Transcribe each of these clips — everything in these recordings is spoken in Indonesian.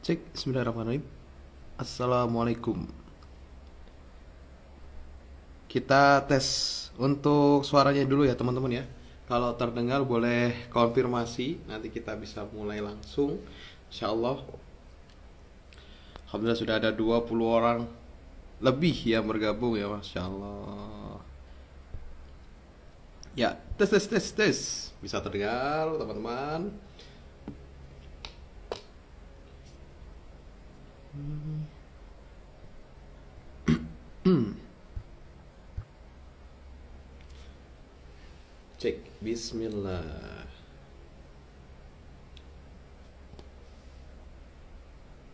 Cek, bismillahirrahmanirrahim. Assalamualaikum. Kita tes untuk suaranya dulu ya teman-teman ya. Kalau terdengar boleh konfirmasi, nanti kita bisa mulai langsung. Insya Allah. Alhamdulillah sudah ada 20 orang lebih yang bergabung ya, Masya Allah. Ya, tes tes tes tes. Bisa terdengar teman-teman. Cek, bismillah.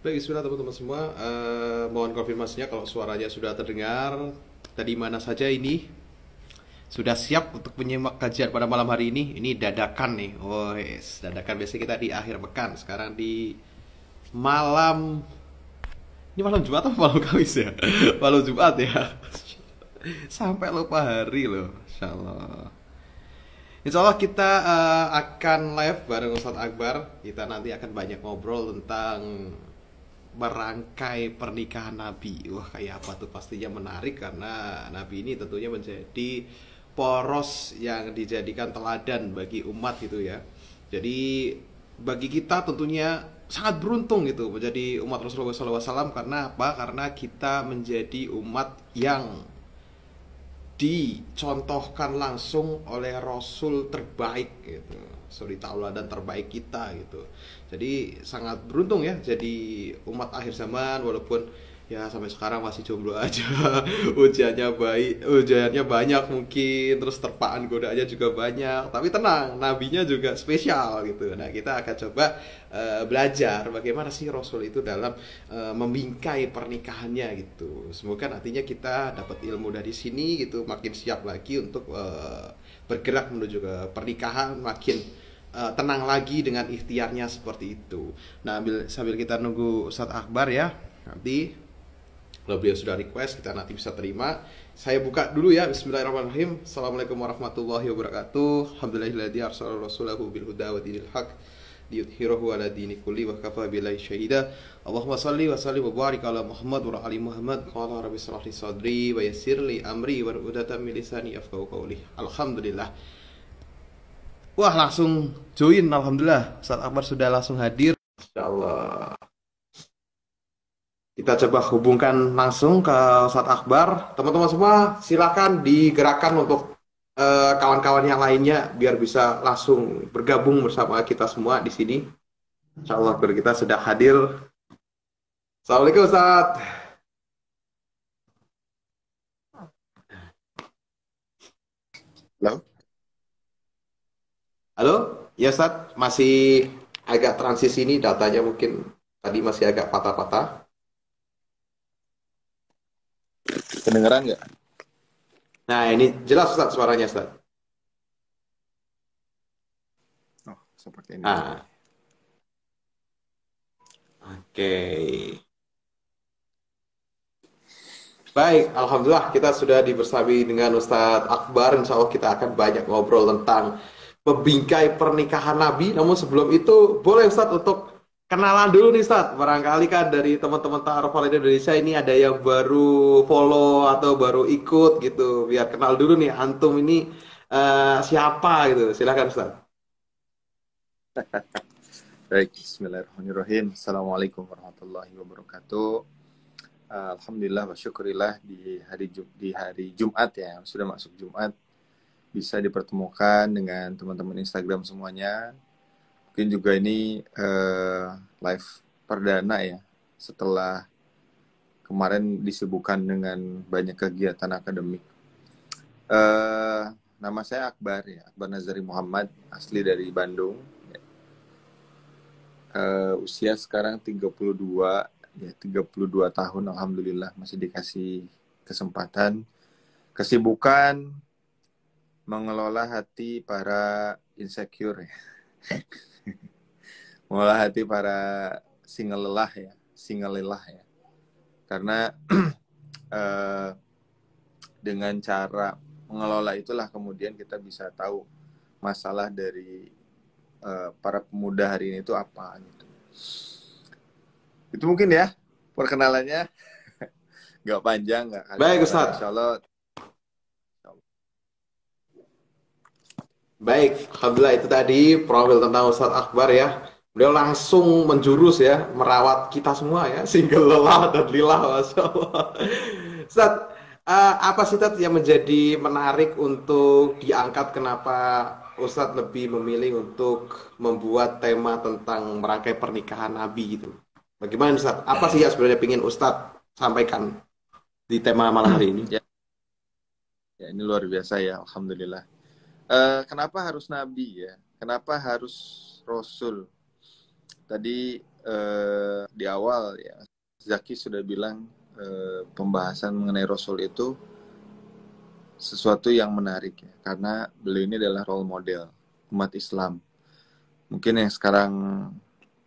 Baik, bismillah teman-teman semua. Mohon konfirmasinya kalau suaranya sudah terdengar. Tadi mana saja ini? Sudah siap untuk menyimak kajian pada malam hari ini? Ini dadakan nih. Oh, yes. Dadakan biasanya kita di akhir pekan. Sekarang di malam. Ini malam Jumat atau malam Kamis ya? Malam Jumat ya. Sampai lupa hari loh. Insya Allah. Insya Allah kita akan live bareng Ustadz Akbar. Kita nanti akan banyak ngobrol tentang merangkai pernikahan Nabi. Wah, kayak apa tuh, pastinya menarik karena Nabi ini tentunya menjadi poros yang dijadikan teladan bagi umat gitu ya. Jadi bagi kita tentunya sangat beruntung gitu menjadi umat Rasulullah SAW. Karena apa? Karena kita menjadi umat yang dicontohkan langsung oleh Rasul terbaik gitu, suri tauladan terbaik kita gitu. Jadi sangat beruntung ya jadi umat akhir zaman, walaupun ya sampai sekarang masih jomblo aja. Ujiannya banyak mungkin, terus terpaan godaannya juga banyak, tapi tenang, nabinya juga spesial gitu. Nah, kita akan coba belajar bagaimana sih Rasul itu dalam membingkai pernikahannya gitu. Semoga nantinya kita dapat ilmu dari sini gitu, makin siap lagi untuk bergerak menuju ke pernikahan, makin tenang lagi dengan ikhtiarnya seperti itu. Nah, sambil kita nunggu Ustadz Akbar ya, nanti kalau beliau sudah request, kita nanti bisa terima. Saya buka dulu ya. Bismillahirrahmanirrahim. Assalamualaikum warahmatullahi wabarakatuh. Alhamdulillahilladzi arsala rasulahu bil huda wa dinil haq liyudhhirahu ala dini kulli wa kafa billahi syahida. Allahumma shalli wa sallim wa barik ala Muhammad wa ali Muhammad. Qala rabbi shrah li sadri wa yassir li amri wa udatan min lisani yafqahu qawli. Alhamdulillah. Wah, langsung join, alhamdulillah. Ustaz Akbar sudah langsung hadir. Insyaallah. Kita coba hubungkan langsung ke Ustadz Akbar. Teman-teman semua silakan digerakkan untuk kawan-kawan yang lainnya biar bisa langsung bergabung bersama kita semua di sini. Insya Allah kita sudah hadir. Assalamualaikum Ustadz. Halo? Halo, ya Ustadz, masih agak transisi ini datanya mungkin tadi masih agak patah-patah. Kedengeran nggak? Nah, ini jelas Ustadz suaranya Ustadz. Oh, saya pakai ini aja. Ah, oke. Baik, alhamdulillah kita sudah dibersami dengan Ustadz Akbar. Insya Allah kita akan banyak ngobrol tentang membingkai pernikahan Nabi. Namun sebelum itu, boleh Ustadz untuk kenalan dulu nih Ustadz. Barangkali kan dari teman-teman Ta'aruf Al Indonesia ini ada yang baru follow atau baru ikut gitu. Biar kenal dulu nih, antum ini siapa gitu. Silakan Ustadz. Baik, bismillahirrahmanirrahim. Assalamualaikum warahmatullahi wabarakatuh. Alhamdulillah wa syukurillah di hari Jumat ya, sudah masuk Jumat, bisa dipertemukan dengan teman-teman Instagram semuanya. Mungkin juga ini live perdana ya, setelah kemarin disibukkan dengan banyak kegiatan akademik. Nama saya Akbar ya, Akbar Nazari Muhammad, asli dari Bandung. Usia sekarang 32 ya, 32 tahun, alhamdulillah masih dikasih kesempatan. Kesibukan mengelola hati para insecure ya. Mengelola hati para single lelah ya. Karena dengan cara mengelola itulah kemudian kita bisa tahu masalah dari para pemuda hari ini itu apa gitu. Itu mungkin ya perkenalannya, nggak panjang, nggak kali Baik lebar. Ustadz. Insya Allah. Baik, Alhamdulillah itu tadi profil tentang Ustadz Akbar ya. Beliau langsung menjurus ya, merawat kita semua ya, single lelah dan lillah, Masya Allah. Ustadz, apa sih Ustadz yang menjadi menarik untuk diangkat, kenapa Ustadz lebih memilih untuk membuat tema tentang merangkai pernikahan Nabi gitu? Bagaimana Ustadz? Apa sih yang sebenarnya ingin Ustadz sampaikan di tema malam hari ini? Ya, ya ini luar biasa ya, Alhamdulillah. Kenapa harus Nabi ya? Kenapa harus Rasul? Tadi di awal ya, Zaki sudah bilang pembahasan mengenai Rasul itu sesuatu yang menarik ya, karena beliau ini adalah role model umat Islam. Mungkin yang sekarang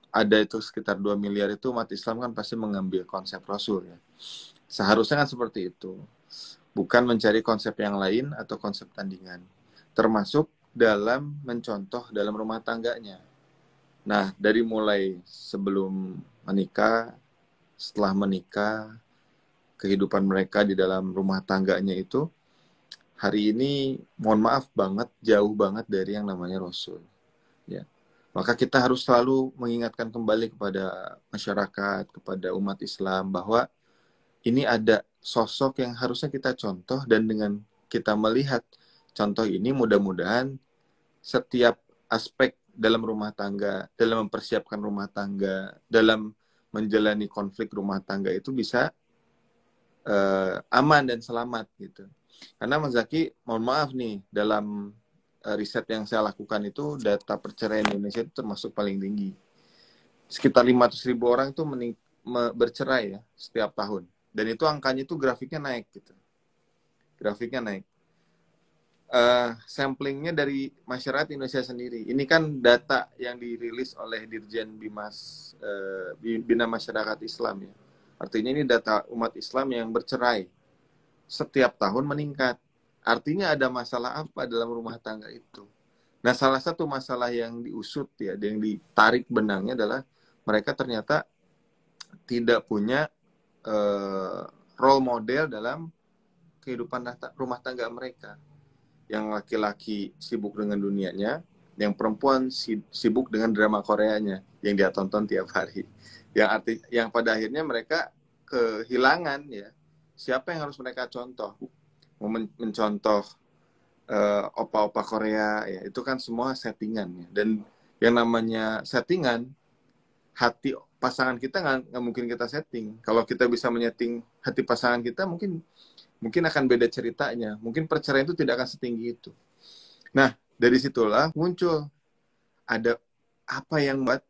ada itu sekitar 2 miliar itu umat Islam kan pasti mengambil konsep Rasul ya. Seharusnya kan seperti itu. Bukan mencari konsep yang lain atau konsep tandingan. Termasuk dalam mencontoh dalam rumah tangganya. Nah, dari mulai sebelum menikah, setelah menikah, kehidupan mereka di dalam rumah tangganya itu, hari ini, mohon maaf banget, jauh banget dari yang namanya Rasul. Ya. Maka kita harus selalu mengingatkan kembali kepada masyarakat, kepada umat Islam, bahwa ini ada sosok yang harusnya kita contoh, dan dengan kita melihat contoh ini, mudah-mudahan setiap aspek dalam rumah tangga, dalam mempersiapkan rumah tangga, dalam menjalani konflik rumah tangga itu bisa aman dan selamat gitu. Karena Mas Zaki, mohon maaf nih, dalam riset yang saya lakukan itu, data perceraian Indonesia itu termasuk paling tinggi. Sekitar 500.000 orang itu bercerai ya setiap tahun. Dan itu angkanya itu grafiknya naik gitu. Grafiknya naik. Samplingnya dari masyarakat Indonesia sendiri. Ini kan data yang dirilis oleh Dirjen Bina Masyarakat Islam ya. Artinya ini data umat Islam yang bercerai setiap tahun meningkat. Artinya ada masalah apa dalam rumah tangga itu? Nah, salah satu masalah yang diusut ya, yang ditarik benangnya adalah mereka ternyata tidak punya role model dalam kehidupan rumah tangga mereka. Yang laki-laki sibuk dengan dunianya, yang perempuan sibuk dengan drama Koreanya yang dia tonton tiap hari. Yang pada akhirnya mereka kehilangan ya, siapa yang harus mereka contoh? Mencontoh opa-opa Korea ya, itu kan semua settingan ya. Dan yang namanya settingan, hati pasangan kita nggak mungkin kita setting. Kalau kita bisa menyeting hati pasangan kita, mungkin akan beda ceritanya. Mungkin perceraian itu tidak akan setinggi itu. Nah, dari situlah muncul ada apa yang membuat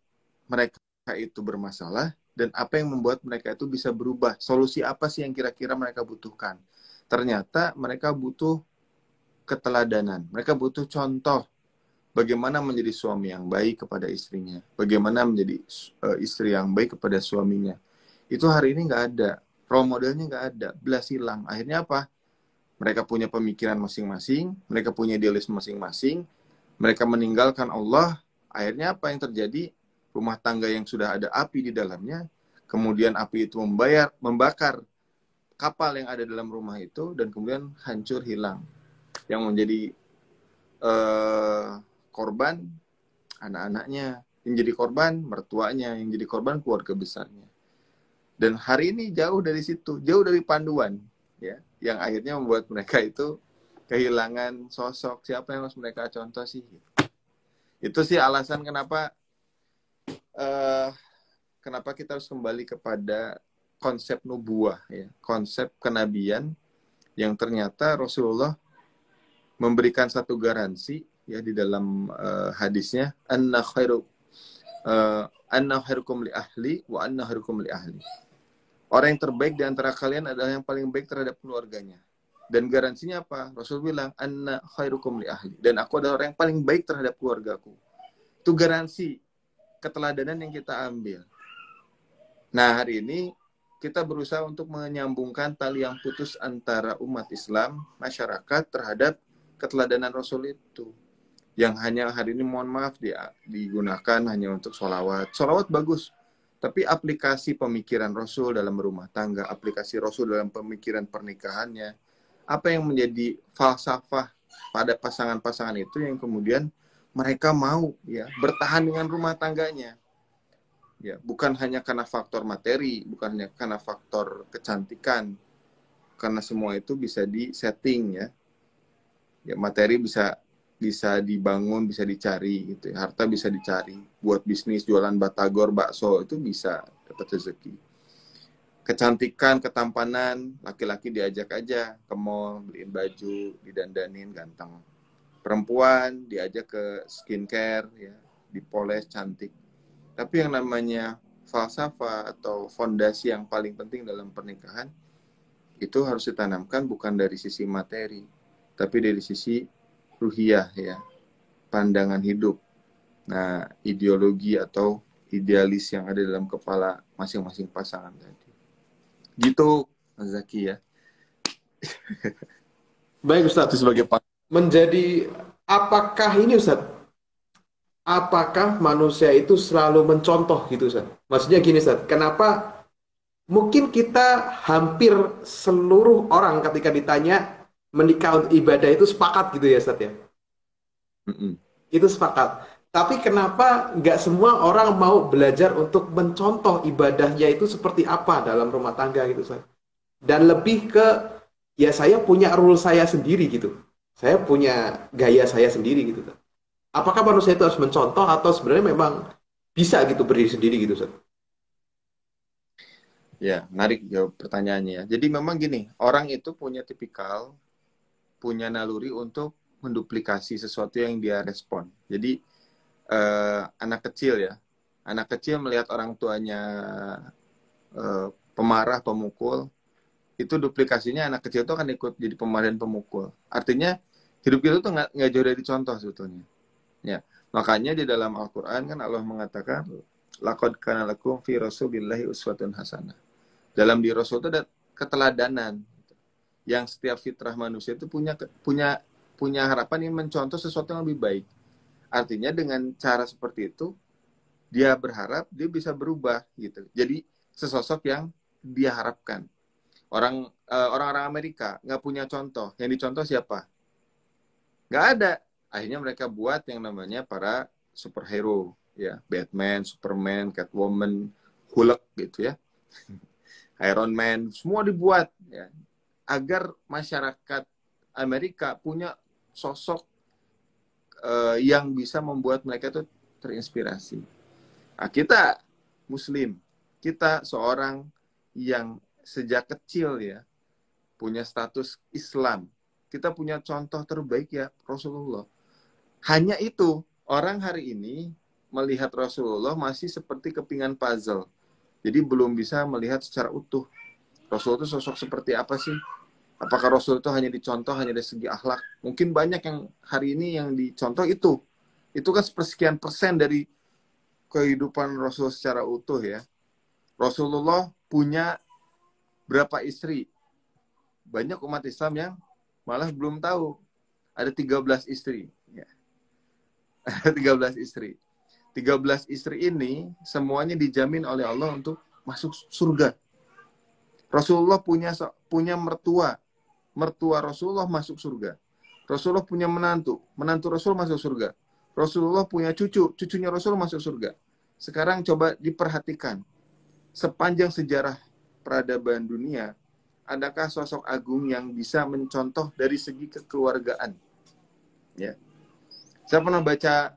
mereka itu bermasalah, dan apa yang membuat mereka itu bisa berubah. Solusi apa sih yang kira-kira mereka butuhkan? Ternyata mereka butuh keteladanan. Mereka butuh contoh bagaimana menjadi suami yang baik kepada istrinya. Bagaimana menjadi istri yang baik kepada suaminya. Itu hari ini nggak ada. Role modelnya nggak ada. Belas hilang. Akhirnya apa? Mereka punya pemikiran masing-masing. Mereka punya idealisme masing-masing. Mereka meninggalkan Allah. Akhirnya apa yang terjadi? Rumah tangga yang sudah ada api di dalamnya. Kemudian api itu membakar kapal yang ada dalam rumah itu. Dan kemudian hancur, hilang. Yang menjadi korban anak-anaknya, yang jadi korban mertuanya, yang jadi korban keluarga besarnya. Dan hari ini jauh dari situ, jauh dari panduan ya, yang akhirnya membuat mereka itu kehilangan sosok. Siapa yang harus mereka contoh sih? Itu sih alasan kenapa kita harus kembali kepada konsep nubuah ya, konsep kenabian, yang ternyata Rasulullah memberikan satu garansi ya di dalam hadisnya, anna khairukum li ahli wa anna khairukum li ahli. Orang yang terbaik di antara kalian adalah yang paling baik terhadap keluarganya. Dan garansinya apa? Rasul bilang, anna khairukum li ahli. Dan aku adalah orang yang paling baik terhadap keluargaku. Itu garansi keteladanan yang kita ambil. Nah, hari ini kita berusaha untuk menyambungkan tali yang putus antara umat Islam, masyarakat, terhadap keteladanan Rasul itu. Yang hanya hari ini, mohon maaf, digunakan hanya untuk sholawat. Sholawat bagus, Tapi aplikasi pemikiran Rasul dalam rumah tangga, aplikasi Rasul dalam pemikiran pernikahannya, apa yang menjadi falsafah pada pasangan-pasangan itu yang kemudian mereka mau ya bertahan dengan rumah tangganya. Ya, bukan hanya karena faktor materi, bukan hanya karena faktor kecantikan, karena semua itu bisa disetting ya. Ya, materi bisa dibangun, bisa dicari gitu ya. Harta bisa dicari. Buat bisnis jualan batagor, bakso itu bisa dapat rezeki. Kecantikan, ketampanan, laki-laki diajak aja ke mall, beliin baju, didandanin ganteng. Perempuan diajak ke skincare ya, dipoles cantik. Tapi yang namanya falsafah atau fondasi yang paling penting dalam pernikahan itu harus ditanamkan bukan dari sisi materi, tapi dari sisi ruhiyah ya, pandangan hidup. Nah, ideologi atau idealis yang ada dalam kepala masing-masing pasangan tadi. Gitu, Mas Zaki ya. Baik Itu Ustadz, sebagai menjadi apakah ini Ustadz? Apakah manusia itu selalu mencontoh gitu Ustadz? Maksudnya gini Ustadz, kenapa mungkin kita hampir seluruh orang ketika ditanya menikah untuk ibadah itu sepakat gitu ya Ustadz ya? Itu sepakat. Tapi kenapa nggak semua orang mau belajar untuk mencontoh ibadahnya itu seperti apa dalam rumah tangga gitu Ustadz? Dan lebih ke, ya saya punya rule saya sendiri gitu. Saya punya gaya saya sendiri gitu. Apakah manusia itu harus mencontoh atau sebenarnya memang bisa gitu berdiri sendiri gitu Ustaz? Ya, menarik jawab pertanyaannya ya. Jadi memang gini, orang itu punya tipikal, punya naluri untuk menduplikasi sesuatu yang dia respon. Jadi anak kecil ya, anak kecil melihat orang tuanya pemarah, pemukul, itu duplikasinya anak kecil itu akan ikut jadi pemarah dan pemukul. Artinya hidup kita tuh nggak jauh dari contoh sebetulnya. Ya, makanya di dalam Al-Quran kan Allah mengatakan, laqad kana lakum fi rasulillahi uswatun hasanah. Dalam di Rasul itu ada keteladanan yang setiap fitrah manusia itu punya harapan yang mencontoh sesuatu yang lebih baik. Artinya dengan cara seperti itu dia berharap dia bisa berubah gitu. Jadi sesosok yang dia harapkan. Orang-orang Amerika nggak punya contoh. Yang dicontoh siapa? Nggak ada. Akhirnya mereka buat yang namanya para superhero, ya, Batman, Superman, Catwoman, Hulk gitu ya, Iron Man, semua dibuat ya, agar masyarakat Amerika punya sosok yang bisa membuat mereka itu terinspirasi. Nah, kita Muslim, kita seorang yang sejak kecil ya punya status Islam, kita punya contoh terbaik ya Rasulullah. Hanya itu, orang hari ini melihat Rasulullah masih seperti kepingan puzzle. Jadi belum bisa melihat secara utuh. Rasul itu sosok seperti apa sih? Apakah Rasul itu hanya dicontoh hanya dari segi akhlak? Mungkin banyak yang hari ini yang dicontoh itu. Itu kan sepersekian persen dari kehidupan Rasul secara utuh ya. Rasulullah punya berapa istri? Banyak umat Islam yang malah belum tahu. Ada 13 istri. Ya. 13 istri. 13 istri ini semuanya dijamin oleh Allah untuk masuk surga. Rasulullah punya mertua. Mertua Rasulullah masuk surga. Rasulullah punya menantu. Menantu Rasul masuk surga. Rasulullah punya cucu. Cucunya Rasul masuk surga. Sekarang coba diperhatikan. Sepanjang sejarah peradaban dunia, adakah sosok agung yang bisa mencontoh dari segi kekeluargaan? Ya. Saya pernah baca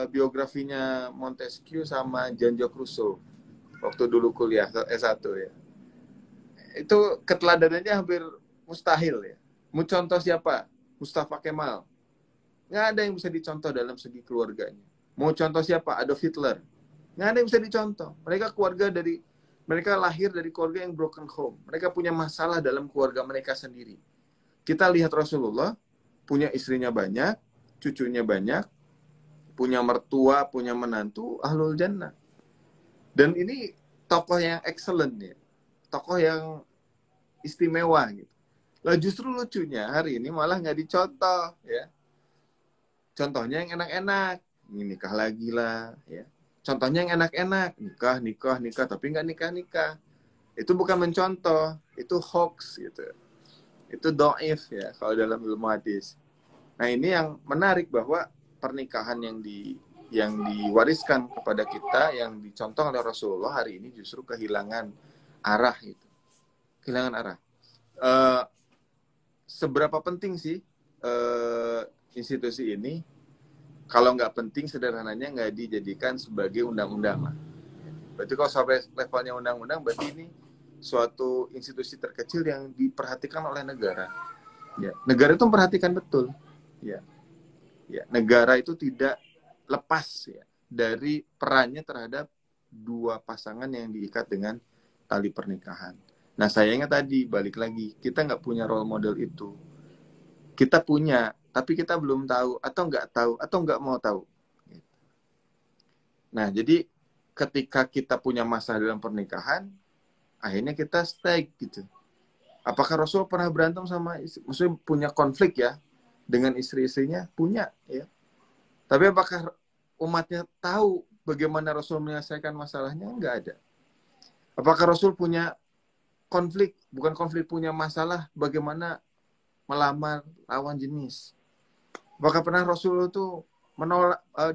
biografinya Montesquieu sama Jean-Jacques Rousseau waktu dulu kuliah S1 ya. Itu keteladanannya hampir mustahil ya. Mau contoh siapa? Mustafa Kemal. Nggak ada yang bisa dicontoh dalam segi keluarganya. Mau contoh siapa? Adolf Hitler. Nggak ada yang bisa dicontoh. Mereka lahir dari keluarga yang broken home. Mereka punya masalah dalam keluarga mereka sendiri. Kita lihat Rasulullah, punya istrinya banyak, cucunya banyak, punya mertua, punya menantu, ahlul jannah. Dan ini tokoh yang excellent ya. Tokoh yang istimewa gitu. Lah justru lucunya hari ini malah nggak dicontoh ya. Contohnya yang enak-enak, ini nikah lagi lah ya. contohnya yang enak-enak, nikah, tapi nggak nikah. Itu bukan mencontoh, itu hoax gitu. Itu doif ya kalau dalam ilmu hadis. Nah ini yang menarik bahwa pernikahan yang diwariskan kepada kita, yang dicontoh oleh Rasulullah hari ini justru kehilangan arah gitu. Kehilangan arah. Seberapa penting sih institusi ini? Kalau nggak penting, sederhananya nggak dijadikan sebagai undang-undang. Berarti kalau sampai levelnya undang-undang, berarti ini suatu institusi terkecil yang diperhatikan oleh negara. Ya, negara itu memperhatikan betul. Ya, negara itu tidak lepas ya dari perannya terhadap dua pasangan yang diikat dengan tali pernikahan. Nah, sayangnya tadi balik lagi, kita nggak punya role model itu. Kita punya, tapi kita belum tahu atau nggak mau tahu. Nah, jadi ketika kita punya masalah dalam pernikahan, akhirnya kita stay gitu. Apakah Rasul pernah berantem sama maksudnya punya konflik ya dengan istri-istrinya? Punya ya. Tapi apakah umatnya tahu bagaimana Rasul menyelesaikan masalahnya? Enggak ada. Apakah Rasul punya konflik, bukan konflik, punya masalah bagaimana melamar lawan jenis? Apakah pernah Rasul itu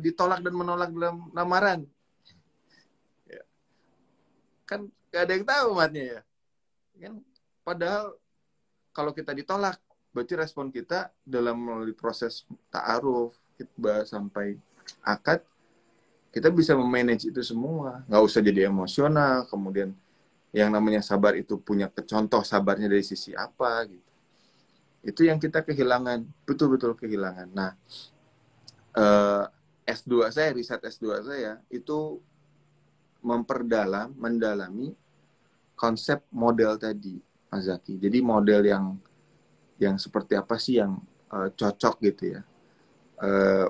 ditolak dan menolak dalam lamaran? Ya. Kan gak ada yang tahu umatnya ya. Kan padahal kalau kita ditolak, berarti respon kita dalam melalui proses ta'aruf, kita sampai akad, kita bisa memanage itu semua. Nggak usah jadi emosional, kemudian yang namanya sabar itu punya contoh sabarnya dari sisi apa gitu. Itu yang kita kehilangan, betul-betul kehilangan. Nah, S2 saya, riset S2 saya itu mendalami konsep model tadi, Mas Zaki. Jadi model yang seperti apa sih yang cocok gitu ya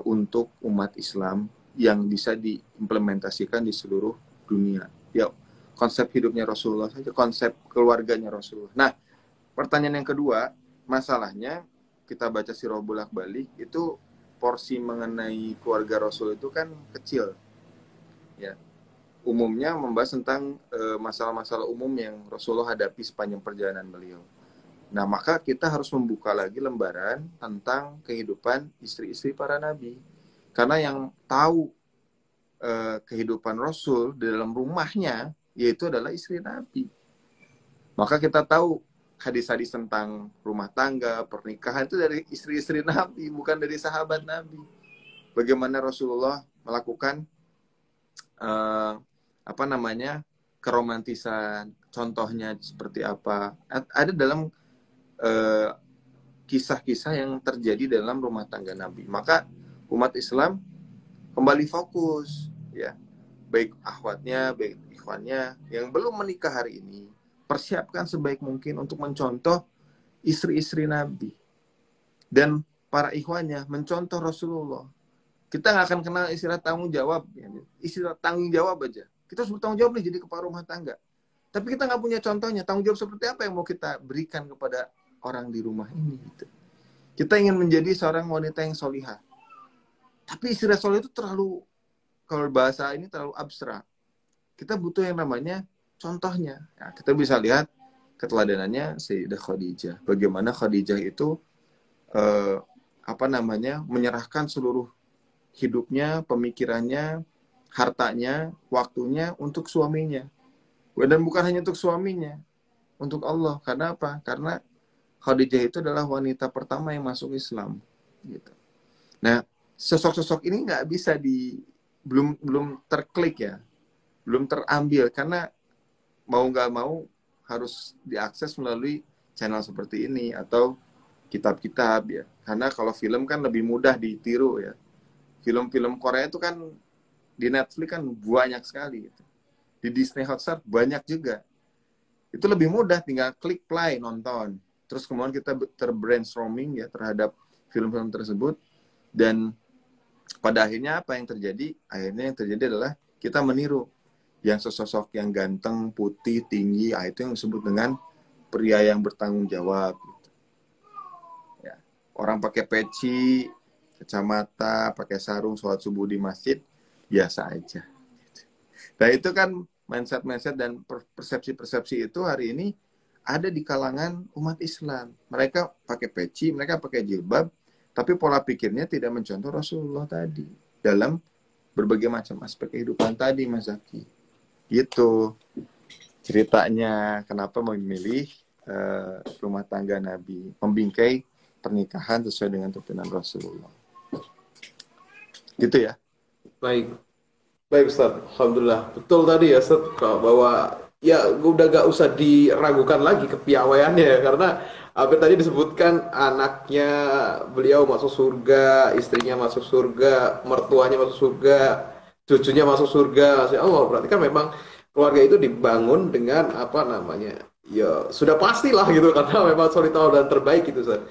untuk umat Islam yang bisa diimplementasikan di seluruh dunia. Ya, konsep hidupnya Rasulullah saja, konsep keluarganya Rasulullah. Nah, pertanyaan yang kedua, masalahnya kita baca sirah bolak-balik itu porsi mengenai keluarga Rasul itu kan kecil. Ya. Umumnya membahas tentang masalah-masalah umum yang Rasulullah hadapi sepanjang perjalanan beliau. Nah, maka kita harus membuka lagi lembaran tentang kehidupan istri-istri para nabi. Karena yang tahu kehidupan Rasul di dalam rumahnya, yaitu adalah istri Nabi. Maka kita tahu hadis-hadis tentang rumah tangga, pernikahan itu dari istri-istri Nabi, bukan dari sahabat Nabi. Bagaimana Rasulullah melakukan keromantisan, contohnya seperti apa. Ada dalam kisah-kisah yang terjadi dalam rumah tangga Nabi. Maka umat Islam kembali fokus ya, baik akhwatnya, baik ikhwannya yang belum menikah hari ini, persiapkan sebaik mungkin untuk mencontoh istri-istri Nabi, dan para ikhwannya mencontoh Rasulullah. Kita nggak akan kenal istilah tanggung jawab ya. Istilah tanggung jawab aja, kita harus bertanggung jawab nih jadi kepala rumah tangga, tapi kita nggak punya contohnya. Tanggung jawab seperti apa yang mau kita berikan kepada orang di rumah ini gitu. Kita ingin menjadi seorang wanita yang solihah, tapi istilah solihah itu terlalu, kalau bahasa ini terlalu abstrak. Kita butuh yang namanya contohnya. Nah, kita bisa lihat keteladanannya Sayyidah Khadijah. Bagaimana Khadijah itu menyerahkan seluruh hidupnya, pemikirannya, hartanya, waktunya untuk suaminya. Dan bukan hanya untuk suaminya, untuk Allah. Karena apa? Karena Khadijah itu adalah wanita pertama yang masuk Islam. Gitu. Nah, sosok-sosok ini nggak bisa belum terklik ya, belum terambil, karena mau nggak mau harus diakses melalui channel seperti ini atau kitab-kitab ya. Karena kalau film kan lebih mudah ditiru ya. Film-film Korea itu kan di Netflix kan banyak sekali gitu. Di Disney Hotstar banyak juga. Itu lebih mudah, tinggal klik play, nonton. Terus kemudian kita terbrainstorming ya terhadap film-film tersebut, dan pada akhirnya apa yang terjadi? Akhirnya yang terjadi adalah kita meniru yang sosok yang ganteng, putih, tinggi, itu yang disebut dengan pria yang bertanggung jawab. Gitu. Ya. Orang pakai peci, kacamata, pakai sarung, sholat subuh di masjid, biasa aja. Nah itu kan mindset-mindset dan persepsi-persepsi itu hari ini ada di kalangan umat Islam. Mereka pakai peci, mereka pakai jilbab, tapi pola pikirnya tidak mencontoh Rasulullah tadi dalam berbagai macam aspek kehidupan tadi, Mas Zaki. Gitu ceritanya kenapa memilih rumah tangga Nabi, membingkai pernikahan sesuai dengan tuntunan Rasulullah. Gitu ya. Baik. Baik Ustaz, Alhamdulillah. Betul tadi ya Ustaz, bahwa ya udah gak usah diragukan lagi kepiawaiannya ya, karena apa tadi disebutkan anaknya beliau masuk surga, istrinya masuk surga, mertuanya masuk surga, cucunya masuk surga. Masya Allah, berarti kan memang keluarga itu dibangun dengan apa namanya, ya sudah pastilah gitu, karena memang solid dan terbaik gitu Ustaz.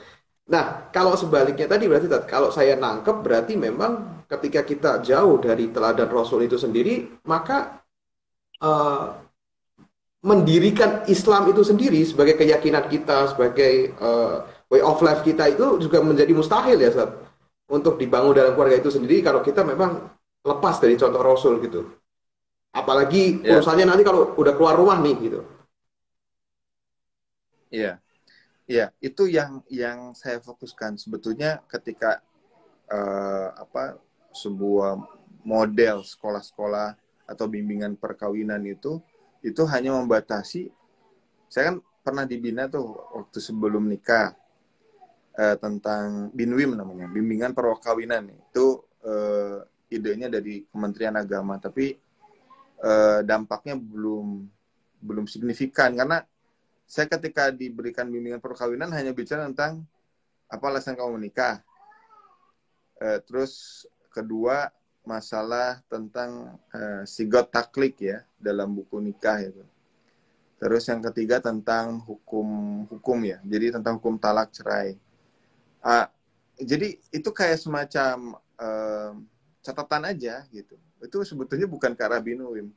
Nah, kalau sebaliknya tadi berarti kalau saya nangkep berarti memang ketika kita jauh dari teladan Rasul itu sendiri, maka eh, mendirikan Islam itu sendiri sebagai keyakinan kita, sebagai way of life kita itu juga menjadi mustahil ya, Sat. Untuk dibangun dalam keluarga itu sendiri kalau kita memang lepas dari contoh Rasul gitu. Apalagi Ya, urusannya nanti kalau udah keluar rumah nih gitu. ya, ya. Itu yang saya fokuskan sebetulnya ketika sebuah model sekolah-sekolah atau bimbingan perkawinan itu hanya membatasi. Saya kan pernah dibina tuh waktu sebelum nikah tentang BINWIM namanya, bimbingan perkawinan. Itu idenya dari Kementerian Agama, tapi dampaknya belum signifikan karena saya ketika diberikan bimbingan perkawinan hanya bicara tentang apa alasan kamu menikah. Terus kedua masalah tentang sigot taklik ya dalam buku nikah itu. Terus yang ketiga tentang hukum ya. Jadi tentang hukum talak cerai. Jadi itu kayak semacam catatan aja gitu. Itu sebetulnya bukan ke arah BINWIM.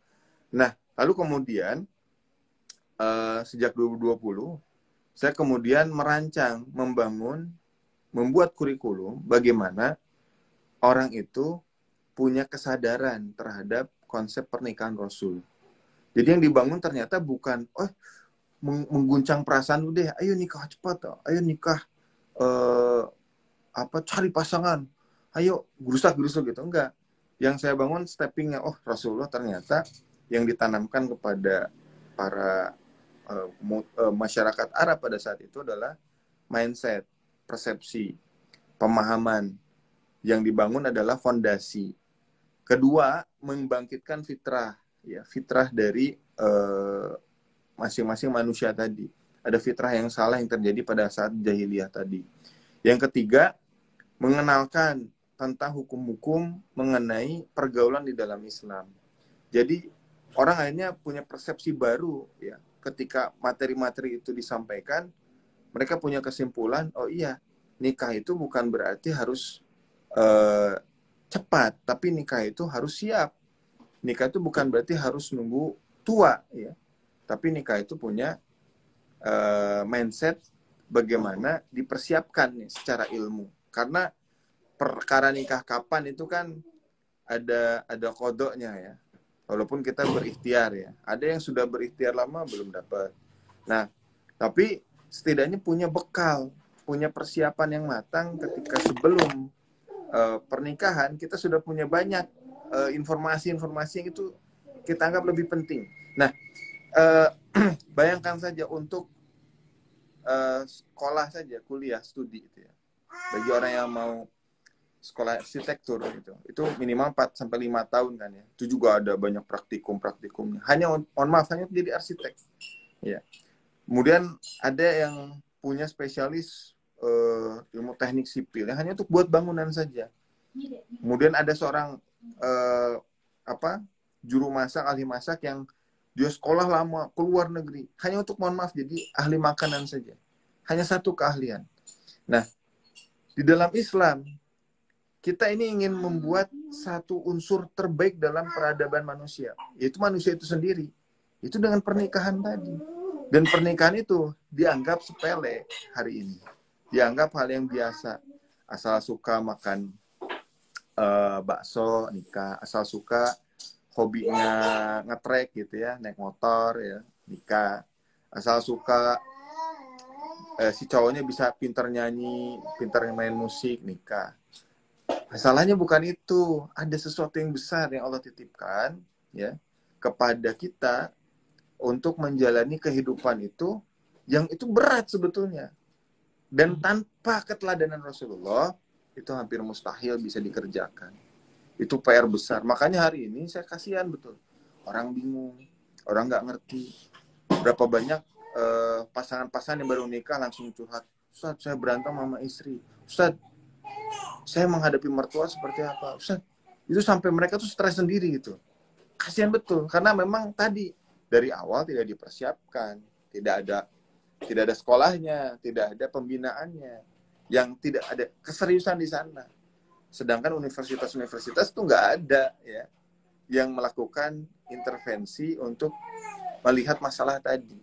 Nah, lalu kemudian sejak 2020 saya kemudian merancang, membuat kurikulum bagaimana orang itu punya kesadaran terhadap konsep pernikahan Rasul. Jadi yang dibangun ternyata bukan mengguncang perasaan udah, ayo nikah cepat, ayo nikah cari pasangan, ayo gerusak-gerusuk gitu, enggak. Yang saya bangun steppingnya, Rasulullah ternyata yang ditanamkan kepada para masyarakat Arab pada saat itu adalah mindset, persepsi, pemahaman. Yang dibangun adalah fondasi. Kedua, membangkitkan fitrah, ya fitrah dari masing-masing manusia tadi. Ada fitrah yang salah yang terjadi pada saat jahiliyah tadi. Yang ketiga, mengenalkan tentang hukum-hukum mengenai pergaulan di dalam Islam. Jadi orang akhirnya punya persepsi baru ya. Ketika materi-materi itu disampaikan, mereka punya kesimpulan, oh iya, nikah itu bukan berarti harus cepat, tapi nikah itu harus siap. Nikah itu bukan berarti harus nunggu tua, ya. Tapi nikah itu punya mindset bagaimana dipersiapkan nih, secara ilmu. Karena perkara nikah kapan itu kan ada kodoknya ya. Walaupun kita berikhtiar ya. Ada yang sudah berikhtiar lama belum dapat. Nah, tapi setidaknya punya bekal, punya persiapan yang matang ketika sebelum pernikahan kita sudah punya banyak informasi-informasi yang itu kita anggap lebih penting. Nah, bayangkan saja untuk sekolah saja, kuliah, studi itu ya. Bagi orang yang mau sekolah arsitektur gitu. Itu minimal 4 sampai 5 tahun kan ya. Itu juga ada banyak praktikumnya. Hanya hanya jadi arsitek. Ya. Kemudian ada yang punya spesialis ilmu teknik sipil yang hanya untuk buat bangunan saja. Kemudian ada seorang juru masak, ahli masak yang dia sekolah lama ke luar negeri hanya untuk jadi ahli makanan saja. Hanya satu keahlian. Nah, di dalam Islam kita ini ingin membuat satu unsur terbaik dalam peradaban manusia, yaitu manusia itu sendiri. Itu dengan pernikahan tadi. Dan pernikahan itu dianggap sepele hari ini. Dianggap hal yang biasa. Asal suka makan bakso, nikah. Asal suka hobinya ngetrek gitu ya, naik motor ya, nikah. Asal suka si cowoknya bisa pintar nyanyi, pintar main musik, nikah. Masalahnya bukan itu, ada sesuatu yang besar yang Allah titipkan ya kepada kita untuk menjalani kehidupan itu, yang itu berat sebetulnya. Dan tanpa keteladanan Rasulullah, itu hampir mustahil bisa dikerjakan. Itu PR besar. Makanya hari ini saya kasihan betul. Orang bingung, orang nggak ngerti. Berapa banyak pasangan-pasangan yang baru nikah langsung curhat. Ustaz, saya berantem sama istri. Ustaz, saya menghadapi mertua seperti apa. Ustaz, itu sampai mereka tuh stres sendiri gitu. Kasihan betul. Karena memang tadi, dari awal tidak dipersiapkan. Tidak ada sekolahnya, tidak ada pembinaannya, yang tidak ada keseriusan di sana. Sedangkan universitas-universitas itu nggak ada ya yang melakukan intervensi untuk melihat masalah tadi.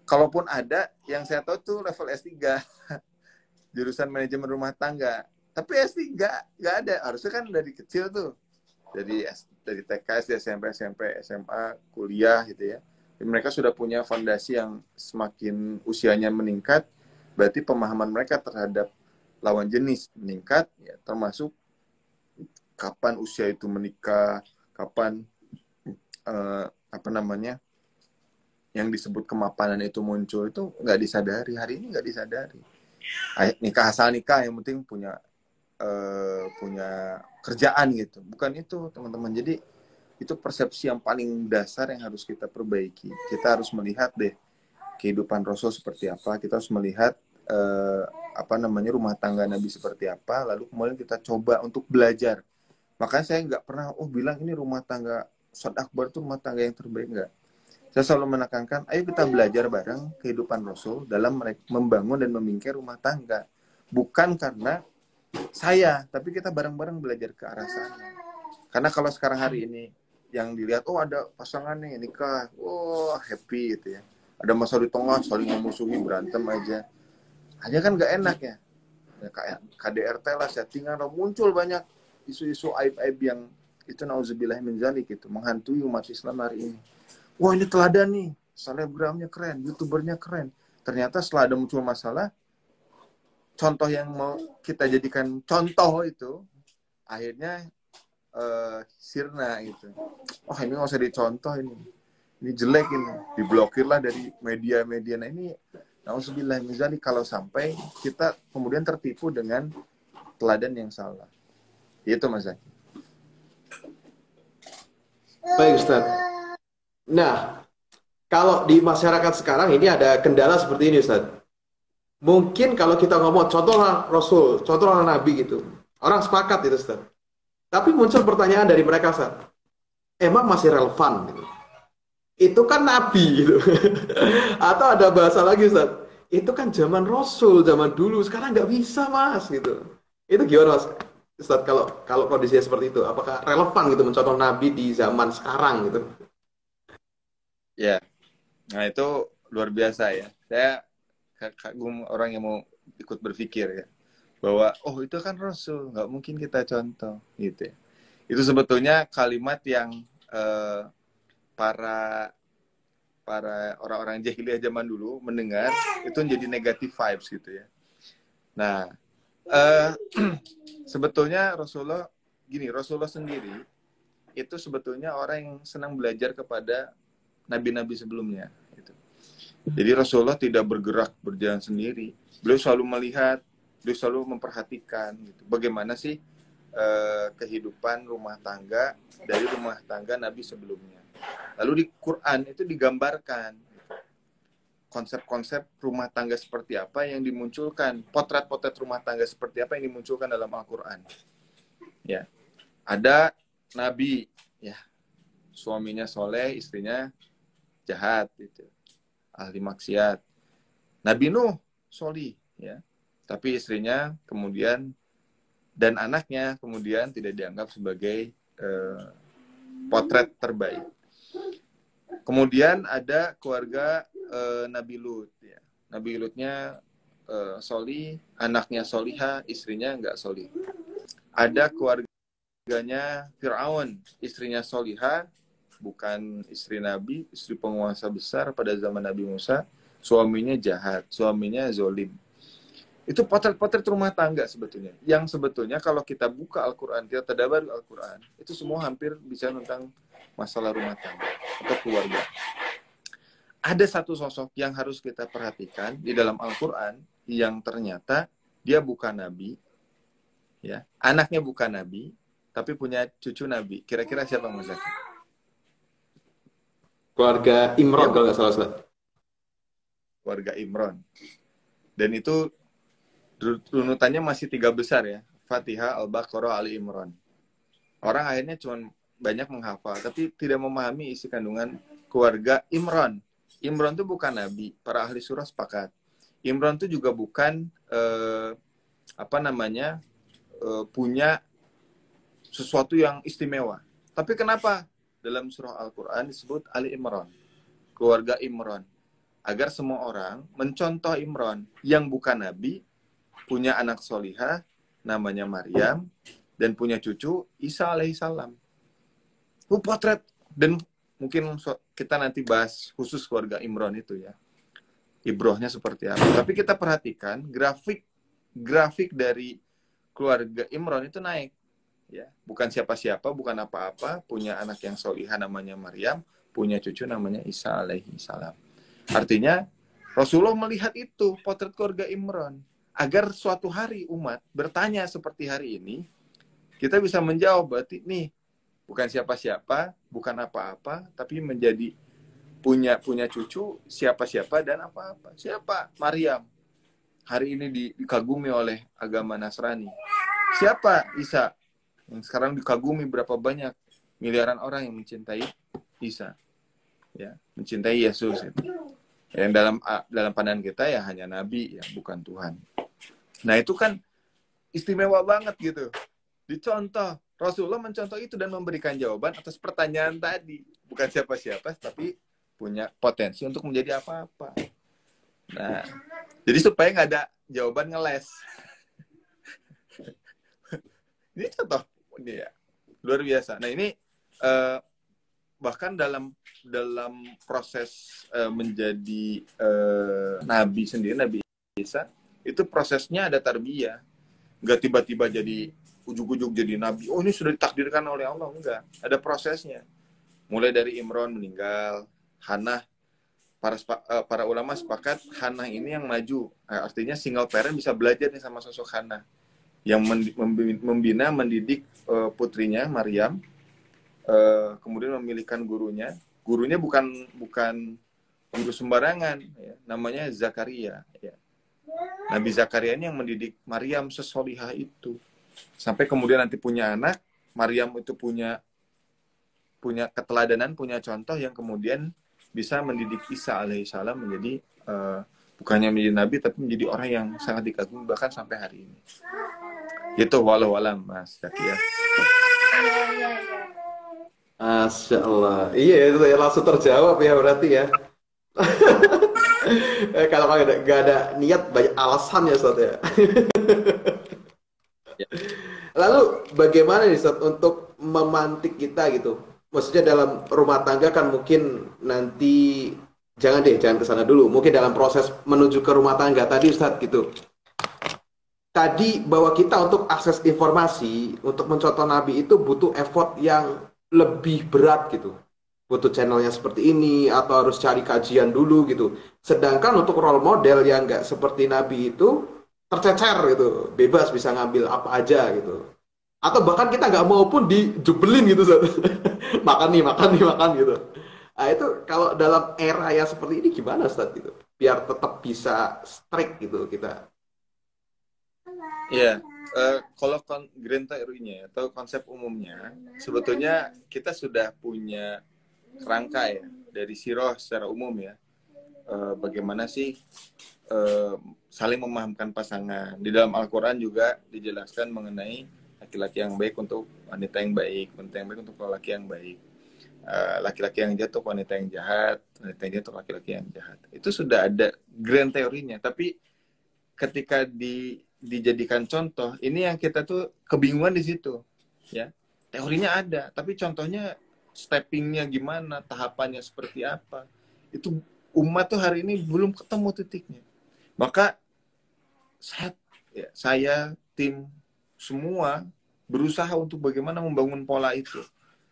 Kalaupun ada, yang saya tahu tuh level S3, jurusan manajemen rumah tangga. Tapi S3 nggak ada. Harusnya kan dari kecil tuh, dari TK, SD, SMP, SMA, kuliah gitu ya. Mereka sudah punya fondasi yang semakin usianya meningkat, berarti pemahaman mereka terhadap lawan jenis meningkat, ya, termasuk kapan usia itu menikah, kapan yang disebut kemapanan itu muncul, itu nggak disadari. Hari ini nggak disadari. Nikah asal nikah, yang penting punya kerjaan gitu. Bukan itu, teman-teman. Jadi itu persepsi yang paling dasar yang harus kita perbaiki. Kita harus melihat deh kehidupan Rasul seperti apa. Kita harus melihat rumah tangga Nabi seperti apa. Lalu kemudian kita coba untuk belajar. Makanya saya nggak pernah bilang ini rumah tangga Ustadz Akbar itu rumah tangga yang terbaik, nggak. Saya selalu menekankan, ayo kita belajar bareng kehidupan Rasul dalam membangun dan memingkai rumah tangga. Bukan karena saya, tapi kita bareng-bareng belajar ke arah sana. Karena kalau sekarang hari ini yang dilihat, ada pasangan nih nikah, happy gitu ya. Ada masa di tengah saling memusuhi, berantem aja. Hanya kan nggak enak ya. Kayak KDRT lah, settingan, muncul banyak isu-isu aib-aib yang itu nauzubillah min dzalik gitu, menghantui umat Islam hari ini. Wah, ini teladan nih, selebgramnya keren, youtubernya keren. Ternyata setelah ada muncul masalah, contoh yang mau kita jadikan contoh itu akhirnya sirna gitu. Ini nggak usah dicontoh, ini jelek, ini diblokir lah dari media-media. Nah ini nauzubillah min dzalik, kalau sampai kita kemudian tertipu dengan teladan yang salah. Itu Mas Zaki. Baik Ustaz. Nah, kalau di masyarakat sekarang ini ada kendala seperti ini Ustaz. Mungkin kalau kita ngomong contohlah Rasul, contohlah Nabi gitu, orang sepakat itu Ustaz. Tapi muncul pertanyaan dari mereka Ustaz, emang masih relevan gitu? Itu kan Nabi gitu. Atau ada bahasa lagi Ustaz, itu kan zaman Rasul, zaman dulu, sekarang nggak bisa Mas gitu. Itu gimana Mas Ustaz, kalau kondisinya seperti itu, apakah relevan gitu mencontoh Nabi di zaman sekarang gitu? Ya, nah itu luar biasa ya. Saya kagum orang yang mau ikut berpikir ya, bahwa itu kan Rasul, nggak mungkin kita contoh gitu ya. Itu sebetulnya kalimat yang para orang-orang jahiliyah zaman dulu mendengar itu menjadi negative vibes gitu ya. Nah, sebetulnya Rasulullah sendiri itu sebetulnya orang yang senang belajar kepada nabi-nabi sebelumnya gitu. Jadi Rasulullah tidak bergerak berjalan sendiri. Beliau selalu melihat, beliau selalu memperhatikan gitu. Bagaimana sih kehidupan rumah tangga dari rumah tangga Nabi sebelumnya. Lalu di Quran itu digambarkan konsep-konsep rumah tangga seperti apa yang dimunculkan, potret-potret rumah tangga seperti apa yang dimunculkan dalam Al-Quran. Ya, ada Nabi, ya, suaminya soleh, istrinya jahat, gitu, ahli maksiat. Nabi Nuh solih, ya, tapi istrinya kemudian dan anaknya kemudian tidak dianggap sebagai potret terbaik. Kemudian ada keluarga Nabi Lut, ya. Nabi Lutnya solih, anaknya soliha, istrinya nggak solih. Ada keluarga keluarganya Fir'aun, istrinya Solihah, bukan istri Nabi, istri penguasa besar pada zaman Nabi Musa, suaminya jahat, suaminya zolim. Itu potret-potret rumah tangga sebetulnya. Yang sebetulnya kalau kita buka Al-Quran, kita tadabbur Al-Quran, itu semua hampir bisa tentang masalah rumah tangga atau keluarga. Ada satu sosok yang harus kita perhatikan di dalam Al-Quran yang ternyata dia bukan Nabi, ya, anaknya bukan Nabi, tapi punya cucu Nabi. Kira-kira siapa Mas Zaki? Keluarga Imron Ya, kalau nggak salah, Ustaz. keluarga Imron. Dan itu runutannya masih 3 besar ya. Fatihah, Al-Baqarah, Ali Imran. Orang akhirnya cuma banyak menghafal, tapi tidak memahami isi kandungan keluarga Imran. Imran itu bukan Nabi. Para ahli surah sepakat. Imran itu juga bukan punya sesuatu yang istimewa. Tapi kenapa dalam surah Al-Quran disebut Ali Imran, keluarga Imran, agar semua orang mencontoh Imran yang bukan Nabi, punya anak solihah namanya Maryam, dan punya cucu Isa alaihissalam. Itu potret, dan mungkin kita nanti bahas khusus keluarga Imran itu ya, ibrohnya seperti apa. Tapi kita perhatikan grafik dari keluarga Imran itu naik. Ya, bukan siapa-siapa, bukan apa-apa, punya anak yang solihah namanya Maryam, punya cucu namanya Isa alaihissalam. Artinya Rasulullah melihat itu potret keluarga Imran, agar suatu hari umat bertanya seperti hari ini, kita bisa menjawab, berarti nih bukan siapa-siapa, bukan apa-apa, tapi menjadi punya cucu siapa-siapa dan apa-apa. Siapa? Maryam. Hari ini dikagumi oleh agama Nasrani. Siapa? Isa. Yang sekarang dikagumi berapa banyak miliaran orang yang mencintai Isa, ya, mencintai Yesus. Yang dalam pandangan kita ya hanya Nabi, ya, bukan Tuhan. Nah itu kan istimewa banget gitu. Dicontoh, Rasulullah mencontoh itu dan memberikan jawaban atas pertanyaan tadi. Bukan siapa-siapa, tapi punya potensi untuk menjadi apa-apa. Nah, jadi supaya nggak ada jawaban ngeles. Ini contoh ini ya, luar biasa. Nah ini bahkan dalam proses menjadi nabi sendiri, Nabi Isa, itu prosesnya ada tarbiyah. Nggak tiba-tiba jadi ujuk-ujuk jadi nabi. Oh ini sudah ditakdirkan oleh Allah, enggak. Ada prosesnya. Mulai dari Imran meninggal, Hannah, para ulama sepakat Hannah ini yang maju. Artinya single parent bisa belajar nih sama sosok Hannah yang membina, mendidik putrinya Maryam, kemudian memilihkan gurunya. Gurunya bukan guru sembarangan, ya. Namanya Zakaria. Ya. Nabi Zakaria ini yang mendidik Maryam sesolihah itu, sampai kemudian nanti punya anak. Maryam itu punya keteladanan, punya contoh yang kemudian bisa mendidik Isa alaihissalam menjadi bukannya menjadi nabi, tapi menjadi orang yang sangat dikagumi bahkan sampai hari ini. Itu walau alam Mas Zaki ya. Masya Allah. Iya itu ya langsung terjawab ya berarti ya. Kalau nggak ada niat banyak alasan ya Ustaz ya. Ya. Lalu bagaimana nih Ustaz untuk memantik kita gitu? Maksudnya dalam rumah tangga kan mungkin nanti jangan ke sana dulu. Mungkin dalam proses menuju ke rumah tangga tadi Ustaz gitu. Tadi bahwa kita untuk akses informasi, untuk mencontoh Nabi itu butuh effort yang lebih berat gitu. Butuh channelnya seperti ini, atau harus cari kajian dulu gitu. Sedangkan untuk role model yang nggak seperti Nabi itu, tercecer gitu. Bebas bisa ngambil apa aja gitu. Atau bahkan kita nggak mau pun dijubelin gitu. makan gitu. Nah itu kalau dalam era yang seperti ini gimana Ustaz gitu? Biar tetap bisa strict gitu kita. Iya, kalau grand theory-nya atau konsep umumnya, sebetulnya kita sudah punya kerangka ya dari sirah secara umum ya. Bagaimana sih saling memahamkan pasangan. Di dalam Al-Quran juga dijelaskan mengenai laki-laki yang baik untuk wanita yang baik, wanita yang baik untuk laki yang baik, laki-laki yang jahat untuk wanita yang jahat, wanita yang jahat untuk laki-laki yang jahat. Itu sudah ada grand teorinya, tapi ketika dijadikan contoh, ini yang kita tuh kebingungan di situ, ya. Teorinya ada, tapi contohnya steppingnya gimana, tahapannya seperti apa, itu umat tuh hari ini belum ketemu titiknya. Maka saya tim semua berusaha untuk bagaimana membangun pola itu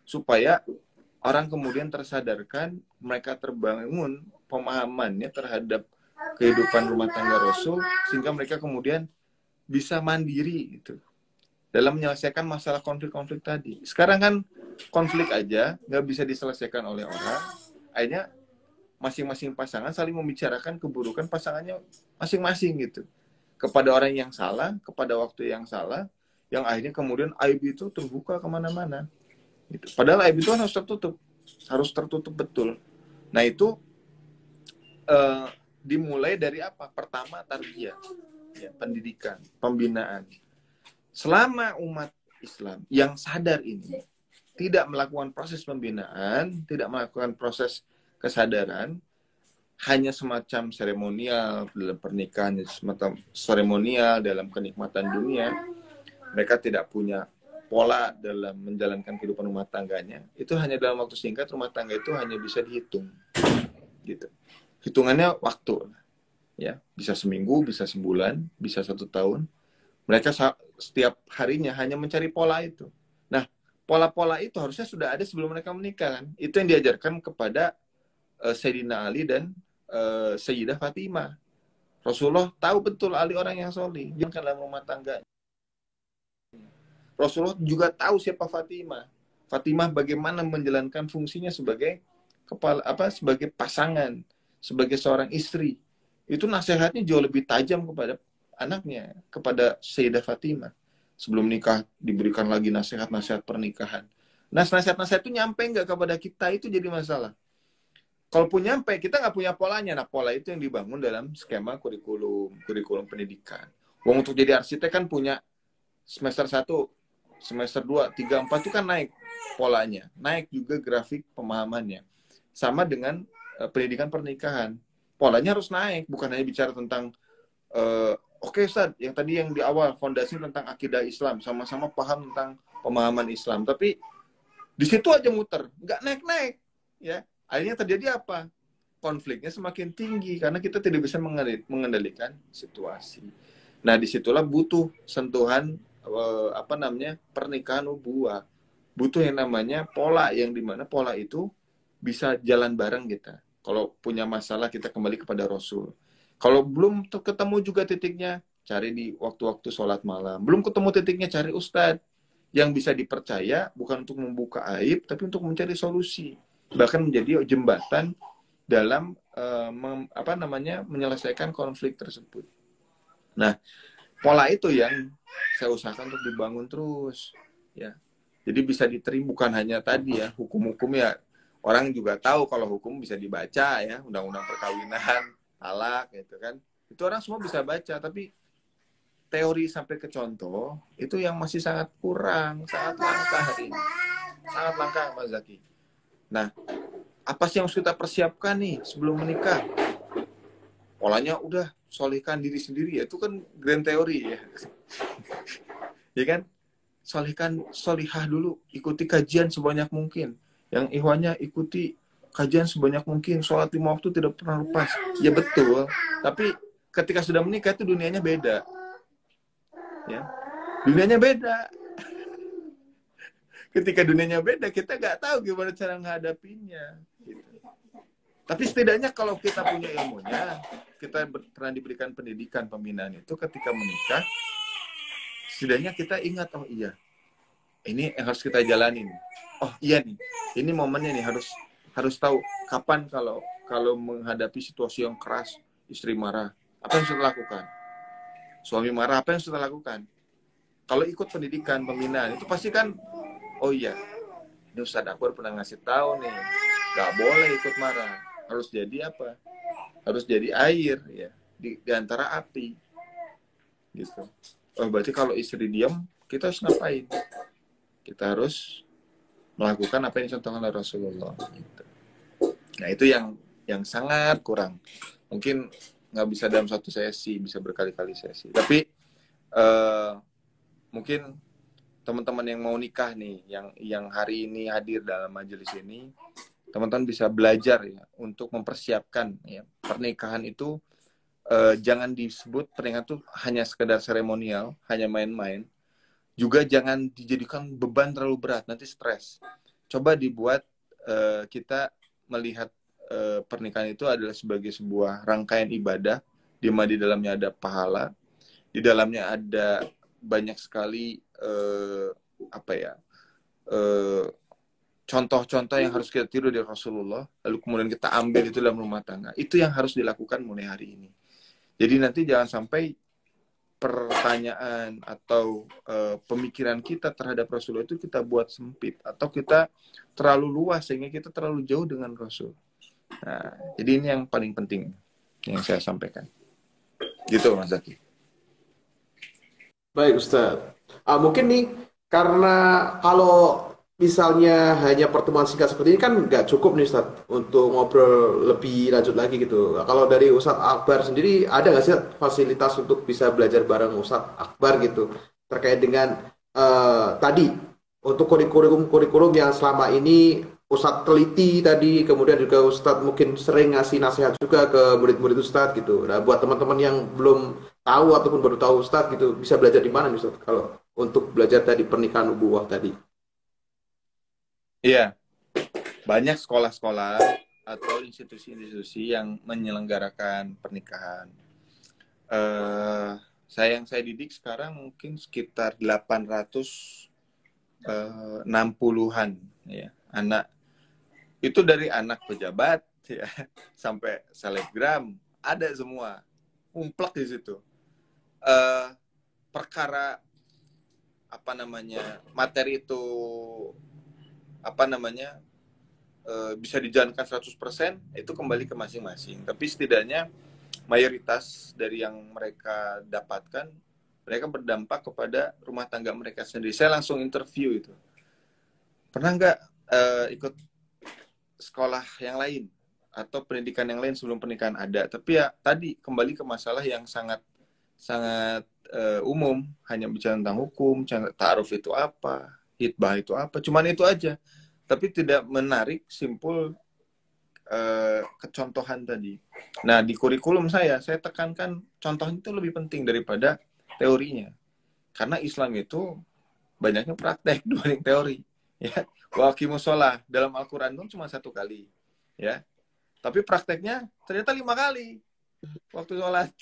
supaya orang kemudian tersadarkan, mereka terbangun pemahamannya terhadap kehidupan rumah tangga Rasul, sehingga mereka kemudian bisa mandiri gitu dalam menyelesaikan masalah konflik-konflik tadi. Sekarang kan konflik aja nggak bisa diselesaikan oleh orang, akhirnya masing-masing pasangan saling membicarakan keburukan pasangannya masing-masing gitu. Kepada orang yang salah, kepada waktu yang salah, yang akhirnya kemudian aib itu terbuka kemana-mana. Gitu. Padahal aib itu harus tertutup betul. Nah itu dimulai dari apa? Pertama tarbiyah, ya, pendidikan, pembinaan. Selama umat Islam yang sadar ini tidak melakukan proses pembinaan, tidak melakukan proses kesadaran, hanya semacam seremonial dalam pernikahan, semacam seremonial dalam kenikmatan dunia, mereka tidak punya pola dalam menjalankan kehidupan rumah tangganya, itu hanya dalam waktu singkat rumah tangga itu hanya bisa dihitung, gitu. Hitungannya waktu, ya, bisa seminggu, bisa sebulan, bisa 1 tahun. Mereka setiap harinya hanya mencari pola itu. Nah, pola-pola itu harusnya sudah ada sebelum mereka menikah, kan? Itu yang diajarkan kepada Sayyidina Ali dan Sayyidah Fatimah. Rasulullah tahu betul Ali orang yang solih, jangan dalam rumah tangga. Rasulullah juga tahu siapa Fatimah. Fatimah bagaimana menjalankan fungsinya sebagai sebagai pasangan, sebagai seorang istri. Itu nasihatnya jauh lebih tajam kepada anaknya, kepada Sayyidah Fatimah. Sebelum nikah diberikan lagi nasihat-nasihat pernikahan. Nah, nasihat-nasihat itu nyampe nggak kepada kita, itu jadi masalah. Kalaupun nyampe, kita nggak punya polanya. Nah, pola itu yang dibangun dalam skema kurikulum pendidikan. Wong untuk jadi arsitek kan punya semester 1, semester 2, 3, 4 itu kan naik polanya. Naik juga grafik pemahamannya. Sama dengan pendidikan pernikahan. Polanya harus naik, bukan hanya bicara tentang oke, Ustaz, yang tadi yang di awal fondasi tentang akidah Islam, sama-sama paham tentang pemahaman Islam, tapi di situ aja muter, nggak naik-naik, ya. Akhirnya terjadi apa? Konfliknya semakin tinggi karena kita tidak bisa mengendalikan situasi. Nah, disitulah butuh sentuhan pernikahan ubuah. Butuh yang namanya pola, yang dimana pola itu bisa jalan bareng kita. Kalau punya masalah kita kembali kepada Rasul. Kalau belum ketemu juga titiknya, cari di waktu-waktu sholat malam. Belum ketemu titiknya, cari ustadz yang bisa dipercaya, bukan untuk membuka aib, tapi untuk mencari solusi. Bahkan menjadi jembatan dalam menyelesaikan konflik tersebut. Nah, pola itu yang saya usahakan untuk dibangun terus, ya. Jadi bisa diterima, bukan hanya tadi ya, hukum-hukum ya. Orang juga tahu kalau hukum bisa dibaca ya, undang-undang perkawinan, talak gitu kan. Itu orang semua bisa baca, tapi teori sampai ke contoh itu yang masih sangat kurang, sangat langka hari ini. Sangat langka, Mas Zaki. Nah, apa sih yang harus kita persiapkan nih sebelum menikah? Polanya udah solihkan diri sendiri, ya itu kan grand teori ya. Ya kan? Solihah dulu, ikuti kajian sebanyak mungkin. Yang ikhwannya ikuti kajian sebanyak mungkin, sholat 5 waktu tidak pernah lepas. Ya betul, tapi ketika sudah menikah itu dunianya beda. Ya, dunianya beda. Ketika dunianya beda, kita nggak tahu gimana cara menghadapinya. Gitu. Tapi setidaknya kalau kita punya ilmunya, kita pernah diberikan pendidikan pembinaan itu ketika menikah, setidaknya kita ingat, oh iya, ini yang harus kita jalanin. Oh iya nih, ini momennya nih, harus tahu kapan kalau menghadapi situasi yang keras, istri marah, apa yang sudah lakukan? Suami marah, apa yang sudah lakukan? Kalau ikut pendidikan pembinaan itu pasti kan, oh iya, ini Ustadz Akbar pernah ngasih tahu nih, gak boleh ikut marah, harus jadi apa? Harus jadi air ya di antara api, gitu. Oh berarti kalau istri diam, kita harus ngapain? Kita harus melakukan apa yang dicontohkan oleh Rasulullah. Gitu. Nah itu yang sangat kurang. Mungkin nggak bisa dalam satu sesi, bisa berkali-kali sesi. Tapi mungkin teman-teman yang mau nikah nih, yang hari ini hadir dalam majelis ini, teman-teman bisa belajar ya untuk mempersiapkan ya pernikahan itu. Jangan disebut pernikahan itu hanya sekedar seremonial, hanya main-main. Juga jangan dijadikan beban terlalu berat, nanti stres. Coba dibuat kita melihat pernikahan itu adalah sebagai sebuah rangkaian ibadah, di mana di dalamnya ada pahala, di dalamnya ada banyak sekali contoh-contoh yang harus kita tiru dari Rasulullah, lalu kemudian kita ambil itu dalam rumah tangga. Itu yang harus dilakukan mulai hari ini. Jadi nanti jangan sampai pertanyaan atau pemikiran kita terhadap Rasulullah itu kita buat sempit, atau kita terlalu luas sehingga kita terlalu jauh dengan Rasul. Nah, jadi ini yang paling penting yang saya sampaikan. Gitu Mas Zaki. Baik Ustadz. Mungkin nih karena kalau misalnya hanya pertemuan singkat seperti ini kan nggak cukup nih Ustadz untuk ngobrol lebih lanjut lagi gitu. Kalau dari Ustadz Akbar sendiri ada nggak sih fasilitas untuk bisa belajar bareng Ustadz Akbar gitu terkait dengan tadi untuk kurikulum yang selama ini Ustadz teliti tadi, kemudian juga Ustadz mungkin sering ngasih nasihat juga ke murid-murid Ustadz gitu. Nah buat teman-teman yang belum tahu ataupun baru tahu Ustadz gitu bisa belajar di mana nih Ustadz kalau untuk belajar tadi pernikahan nubuwah tadi? Iya, banyak sekolah-sekolah atau institusi-institusi yang menyelenggarakan pernikahan. Yang saya didik sekarang mungkin sekitar 860-an ya, anak. Itu dari anak pejabat ya sampai selebgram, ada semua. Umplek di situ. Perkara materi itu bisa dijalankan 100%, itu kembali ke masing-masing. Tapi setidaknya mayoritas dari yang mereka dapatkan, mereka berdampak kepada rumah tangga mereka sendiri. Saya langsung interview itu. Pernah nggak ikut sekolah yang lain atau pendidikan yang lain sebelum pernikahan? Ada. Tapi ya tadi kembali ke masalah yang sangat umum, hanya bicara tentang hukum, ta'aruf itu apa, hitbah itu apa, cuman itu aja. Tapi tidak menarik simpul kecontohan tadi. Nah, di kurikulum saya tekankan contohnya itu lebih penting daripada teorinya. Karena Islam itu banyaknya praktek dibanding teori. Ya, wa aqimus shalah dalam Al-Quran itu cuma 1 kali. Ya, tapi prakteknya ternyata 5 kali waktu sholat.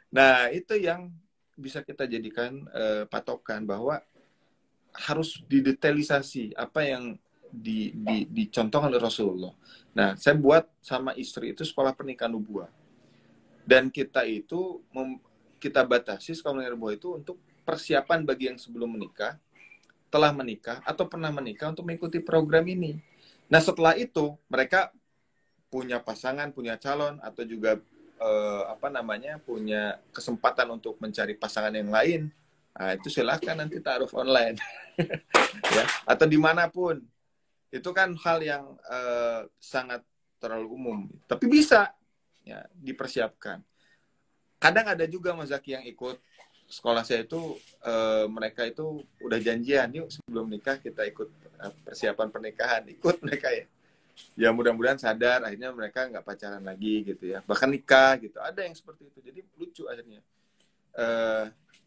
Nah, itu yang bisa kita jadikan patokan bahwa harus didetailisasi apa yang dicontohkan oleh Rasulullah. Nah, saya buat sama istri itu sekolah pernikahan nubuwah. Dan kita itu kita batasi sekolah pernikahan nubuwah itu untuk persiapan bagi yang sebelum menikah, telah menikah, atau pernah menikah untuk mengikuti program ini. Nah, setelah itu mereka punya pasangan, punya calon, atau juga punya kesempatan untuk mencari pasangan yang lain. Nah, itu silakan nanti ta'aruf online. Ya, atau dimanapun. Itu kan hal yang sangat terlalu umum. Tapi bisa ya dipersiapkan. Kadang ada juga Mas Zaki yang ikut sekolah saya itu, mereka itu udah janjian, yuk sebelum nikah kita ikut persiapan pernikahan. Ikut mereka ya. Ya mudah-mudahan sadar, akhirnya mereka nggak pacaran lagi gitu ya. Bahkan nikah gitu. Ada yang seperti itu. Jadi lucu akhirnya.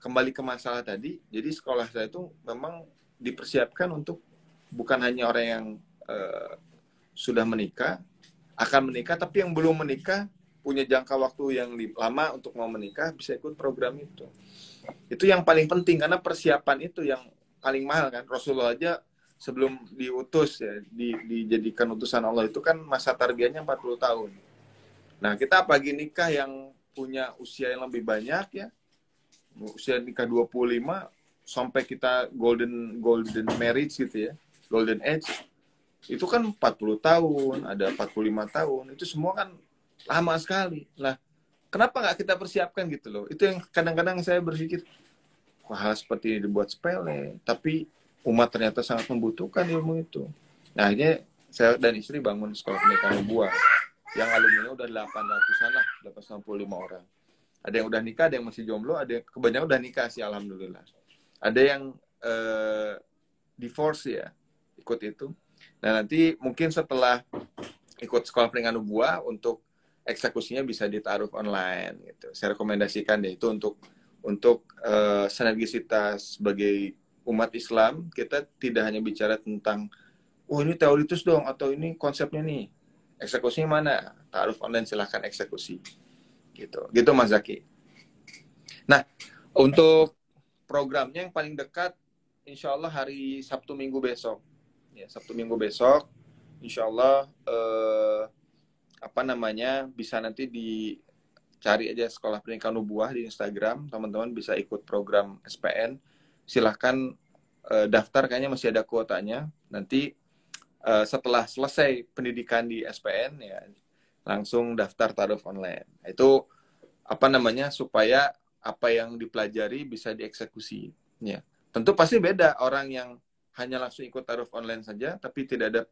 Kembali ke masalah tadi, jadi sekolah saya itu memang dipersiapkan untuk bukan hanya orang yang sudah menikah, akan menikah, tapi yang belum menikah, punya jangka waktu yang lama untuk mau menikah, bisa ikut program itu. Itu yang paling penting, karena persiapan itu yang paling mahal kan. Rasulullah aja sebelum diutus ya, dijadikan utusan Allah itu kan masa tarbiyahnya 40 tahun. Nah, kita apalagi nikah yang punya usia yang lebih banyak ya, usia nikah 25 sampai kita golden marriage gitu ya, golden age, itu kan 40 tahun, ada 45 tahun, itu semua kan lama sekali. Nah, kenapa nggak kita persiapkan gitu loh? Itu yang kadang-kadang saya berpikir, hal seperti ini dibuat sepele, tapi umat ternyata sangat membutuhkan ilmu itu. Nah, akhirnya saya dan istri bangun sekolah pernikahan nubuwah yang alumninya udah 800-an lah, 865 orang. Ada yang udah nikah, ada yang masih jomblo, ada yang kebanyakan udah nikah sih, alhamdulillah. Ada yang divorce ya, ikut itu. Nah nanti mungkin setelah ikut sekolah peringatan nubuah untuk eksekusinya bisa ditaruh online gitu. Saya rekomendasikan deh itu untuk sinergisitas sebagai umat Islam. Kita tidak hanya bicara tentang oh ini teoritis dong atau ini konsepnya nih. Eksekusinya mana? Taruh online silahkan eksekusi. Gitu Mas Zaki. Nah, untuk programnya yang paling dekat insya Allah hari Sabtu Minggu besok. Ya, Sabtu Minggu besok insya Allah bisa nanti dicari aja sekolah pendidikan nubuah di Instagram, teman-teman bisa ikut program SPN. Silahkan daftar, kayaknya masih ada kuotanya. Nanti setelah selesai pendidikan di SPN ya langsung daftar taruh online. Itu supaya apa yang dipelajari bisa dieksekusi. Ya. Tentu pasti beda orang yang hanya langsung ikut taruh online saja, tapi tidak ada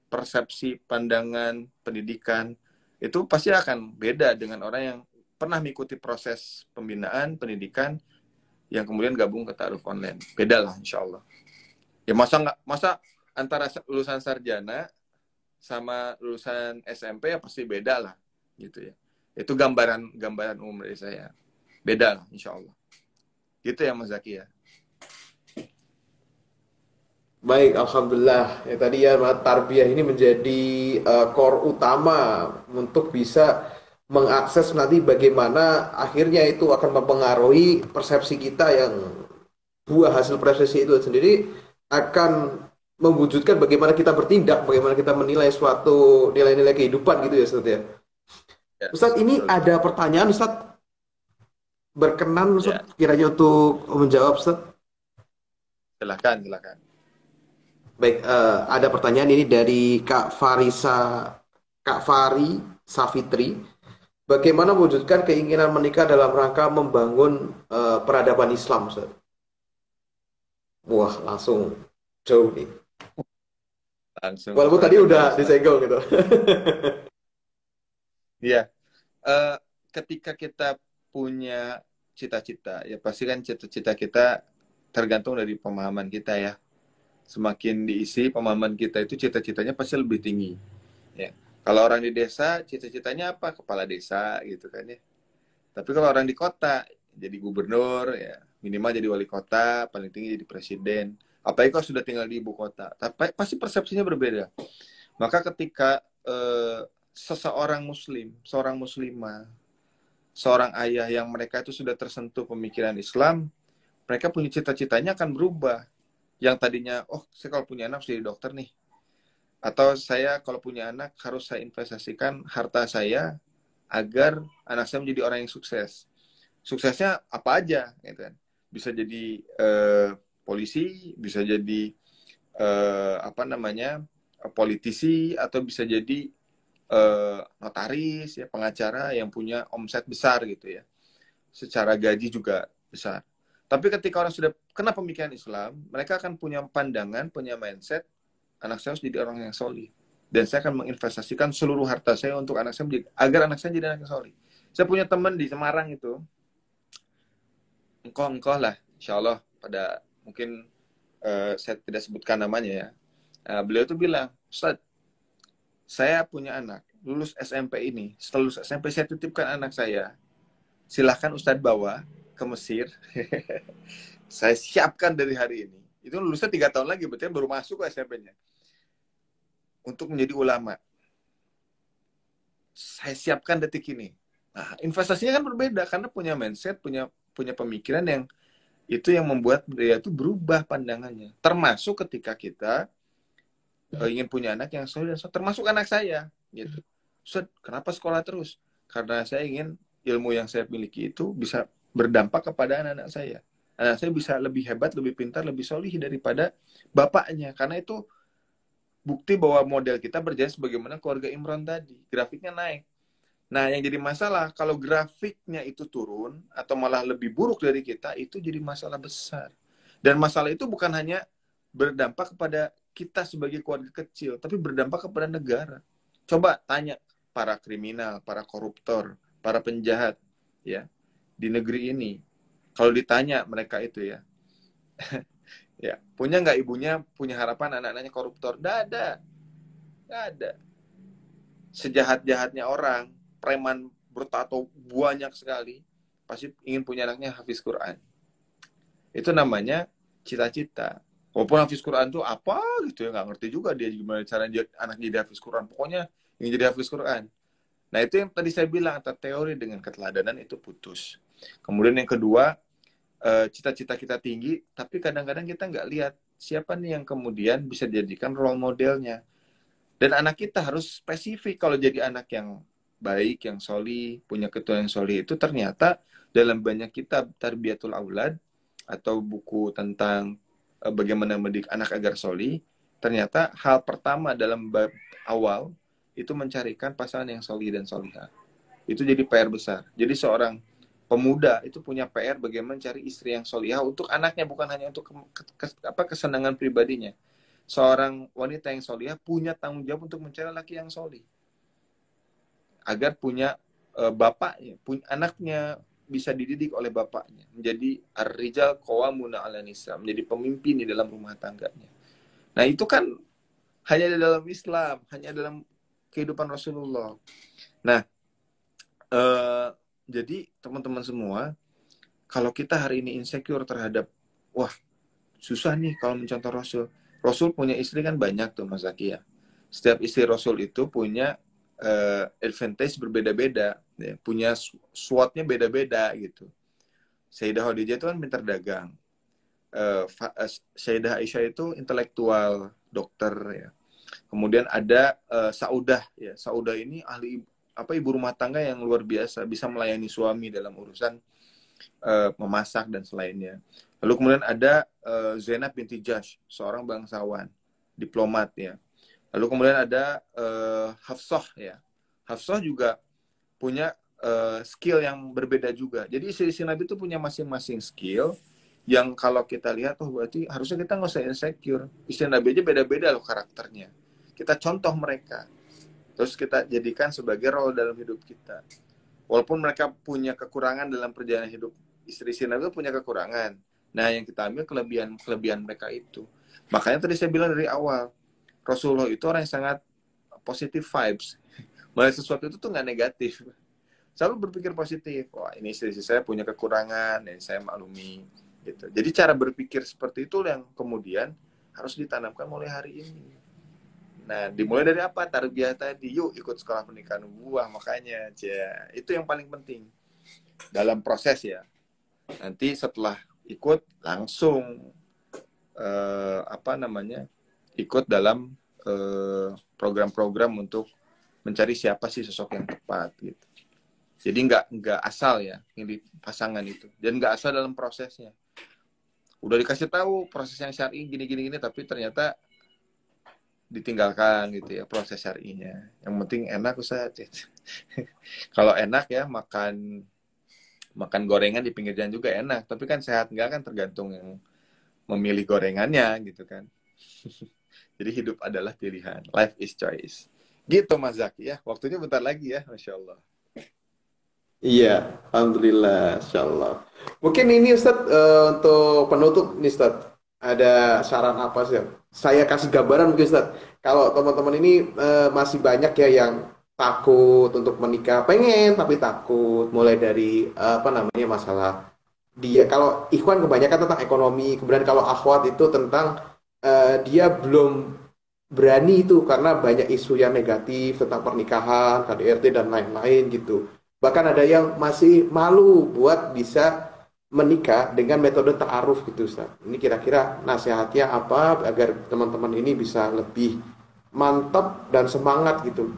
persepsi, pandangan, pendidikan. Itu pasti akan beda dengan orang yang pernah mengikuti proses pembinaan, pendidikan, yang kemudian gabung ke taruh online. Beda lah, insya Allah. Ya masa antara lulusan sarjana sama lulusan SMP ya pasti beda lah, gitu ya. Itu gambaran umum dari saya. Beda lah, insya Allah. Gitu ya Mas Zaki ya. Baik, alhamdulillah. Ya tadi ya tarbiyah ini menjadi core utama untuk bisa mengakses nanti bagaimana akhirnya itu akan mempengaruhi persepsi kita yang buah hasil persepsi itu sendiri akan mewujudkan bagaimana kita bertindak, bagaimana kita menilai suatu nilai-nilai kehidupan gitu ya Ustaz ya. Ya, Ustaz ini betul. ada pertanyaan Ustaz, berkenan Ustaz Ya, kiranya untuk menjawab Ustaz. silakan. Baik, ada pertanyaan ini dari Kak Fari Safitri. Bagaimana mewujudkan keinginan menikah dalam rangka membangun peradaban Islam, Ustaz? Wah, langsung jauh nih. Langsung ke Walaupun tadi peradaban udah Islam. disenggol gitu. Iya. Ketika kita punya cita-cita, ya pasti kan cita-cita kita tergantung dari pemahaman kita ya. Semakin diisi pemahaman kita itu cita-citanya pasti lebih tinggi. Ya. Kalau orang di desa, cita-citanya apa? Kepala desa gitu kan ya. Tapi kalau orang di kota, jadi gubernur, ya minimal jadi wali kota, paling tinggi jadi presiden. Apalagi kalau sudah tinggal di ibu kota. Tapi pasti persepsinya berbeda. Maka ketika seseorang muslim, seorang muslimah, seorang ayah yang mereka itu sudah tersentuh pemikiran Islam, mereka punya cita-citanya akan berubah. Yang tadinya, oh saya kalau punya anak harus jadi dokter nih. Atau saya kalau punya anak harus saya investasikan harta saya agar anak saya menjadi orang yang sukses. Suksesnya apa aja, gitu kan? Bisa jadi polisi, bisa jadi politisi, atau bisa jadi notaris, ya pengacara yang punya omset besar gitu ya. Secara gaji juga besar. Tapi ketika orang sudah kena pemikiran Islam, mereka akan punya pandangan, punya mindset, anak saya harus jadi orang yang solih. Dan saya akan menginvestasikan seluruh harta saya untuk anak saya agar anak saya jadi anak yang solih. Saya punya teman di Semarang itu, engkau lah, insya Allah pada mungkin saya tidak sebutkan namanya ya. Beliau tuh bilang, Ustaz, saya punya anak, lulus SMP ini, setelah lulus SMP saya titipkan anak saya, silahkan Ustadz bawa ke Mesir. Saya siapkan dari hari ini. Itu lulusnya 3 tahun lagi, berarti baru masuk ke SMP-nya. Untuk menjadi ulama. Saya siapkan detik ini. Nah, investasinya kan berbeda, karena punya mindset, punya pemikiran yang itu yang membuat dia itu berubah pandangannya. Termasuk ketika kita ingin punya anak yang soleh, termasuk anak saya. Gitu. Ustaz, kenapa sekolah terus? Karena saya ingin ilmu yang saya miliki itu bisa berdampak kepada anak-anak saya. Anak saya bisa lebih hebat, lebih pintar, lebih solih daripada bapaknya. Karena itu bukti bahwa model kita berjalan sebagaimana keluarga Imran tadi. Grafiknya naik. Nah, yang jadi masalah, kalau grafiknya itu turun, atau malah lebih buruk dari kita, itu jadi masalah besar. Dan masalah itu bukan hanya berdampak kepada kita sebagai keluarga kecil, tapi berdampak kepada negara. Coba tanya para kriminal, para koruptor, para penjahat, ya, di negeri ini. Kalau ditanya mereka itu ya, Ya, punya nggak ibunya punya harapan anak-anaknya koruptor? Nggak ada. Sejahat-jahatnya orang, preman bertato banyak sekali, pasti ingin punya anaknya hafiz Quran. Itu namanya cita-cita. Walaupun hafiz Quran itu apa gitu ya, nggak ngerti juga dia gimana cara anak jadi hafiz Quran. Pokoknya ingin jadi hafiz Quran. Nah itu yang tadi saya bilang, antara teori dengan keteladanan itu putus. Kemudian yang kedua, cita-cita kita tinggi, tapi kadang-kadang kita nggak lihat siapa nih yang kemudian bisa dijadikan role modelnya. Dan anak kita harus spesifik kalau jadi anak yang baik, yang soli, punya keturunan yang soli itu ternyata dalam banyak kitab Tarbiyatul Aulad atau buku tentang bagaimana mendidik anak agar soli, ternyata hal pertama dalam bab awal itu mencarikan pasangan yang soli dan solihah. Itu jadi PR besar. Jadi seorang pemuda itu punya PR bagaimana mencari istri yang solihah untuk anaknya, bukan hanya untuk kesenangan pribadinya. Seorang wanita yang solihah punya tanggung jawab untuk mencari laki yang solih, agar punya bapaknya, punya anaknya bisa dididik oleh bapaknya, menjadi ar-rijal qawwamuna 'alan nisa, menjadi pemimpin di dalam rumah tangganya. Nah itu kan hanya di dalam Islam, hanya dalam kehidupan Rasulullah. Nah, jadi teman-teman semua, kalau kita hari ini insecure terhadap, wah susah nih kalau mencontoh Rasul. Rasul punya istri kan banyak tuh Mas Zaki ya. Setiap istri Rasul itu punya advantage berbeda-beda, ya. Punya SWOT-nya beda-beda gitu. Sayyidah Khadijah itu kan pintar dagang. Sayyidah Aisyah itu intelektual, dokter ya. Kemudian ada Saudah ya. Saudah ini ahli ibu rumah tangga yang luar biasa, bisa melayani suami dalam urusan memasak dan selainnya. Lalu kemudian ada Zainab binti Jahsh, seorang bangsawan, diplomat ya. Lalu kemudian ada Hafsah ya. Hafsah juga punya skill yang berbeda juga. Jadi istri-istri Nabi itu punya masing-masing skill yang kalau kita lihat, oh berarti harusnya kita nggak usah insecure. Istri Nabi aja beda-beda loh karakternya. Kita contoh mereka. Terus kita jadikan sebagai role dalam hidup kita. Walaupun mereka punya kekurangan dalam perjalanan hidup, istri-istri Nabi punya kekurangan. Nah, yang kita ambil kelebihan mereka itu. Makanya tadi saya bilang dari awal, Rasulullah itu orang yang sangat positive vibes. Melihat sesuatu itu tuh nggak negatif. Selalu berpikir positif. Wah, ini istri saya punya kekurangan, dan saya maklumi. Gitu. Jadi cara berpikir seperti itu yang kemudian harus ditanamkan mulai hari ini. Nah, dimulai dari apa? Tarbiyah tadi. Yuk ikut sekolah pernikahan nubuwah, makanya. Itu yang paling penting dalam proses ya. Nanti setelah ikut langsung ikut dalam program-program untuk mencari siapa sih sosok yang tepat gitu. Jadi nggak asal ya ini pasangan itu, dan nggak asal dalam prosesnya. Udah dikasih tahu proses yang syar'i gini, tapi ternyata ditinggalkan gitu ya proses syar'inya. Yang penting enak Ustaz. Kalau enak ya makan gorengan di pinggir jalan juga enak, tapi kan sehat nggak kan tergantung yang memilih gorengannya gitu kan. Jadi hidup adalah pilihan, life is choice. Gitu Mas Zaki ya, waktunya bentar lagi ya, Masya Allah. Iya, alhamdulillah, insyaallah. Mungkin ini Ustadz untuk penutup nih Ustadz, ada saran apa sih? Saya kasih gambaran mungkin Ustadz. Kalau teman-teman ini masih banyak ya yang takut untuk menikah, pengen tapi takut, mulai dari apa namanya masalah dia. Kalau ikhwan kebanyakan tentang ekonomi, kemudian kalau akhwat itu tentang dia belum berani itu karena banyak isu yang negatif tentang pernikahan, KDRT dan lain-lain gitu. Bahkan ada yang masih malu buat bisa menikah dengan metode ta'aruf gitu Ustaz. Ini kira-kira nasihatnya apa agar teman-teman ini bisa lebih mantap dan semangat gitu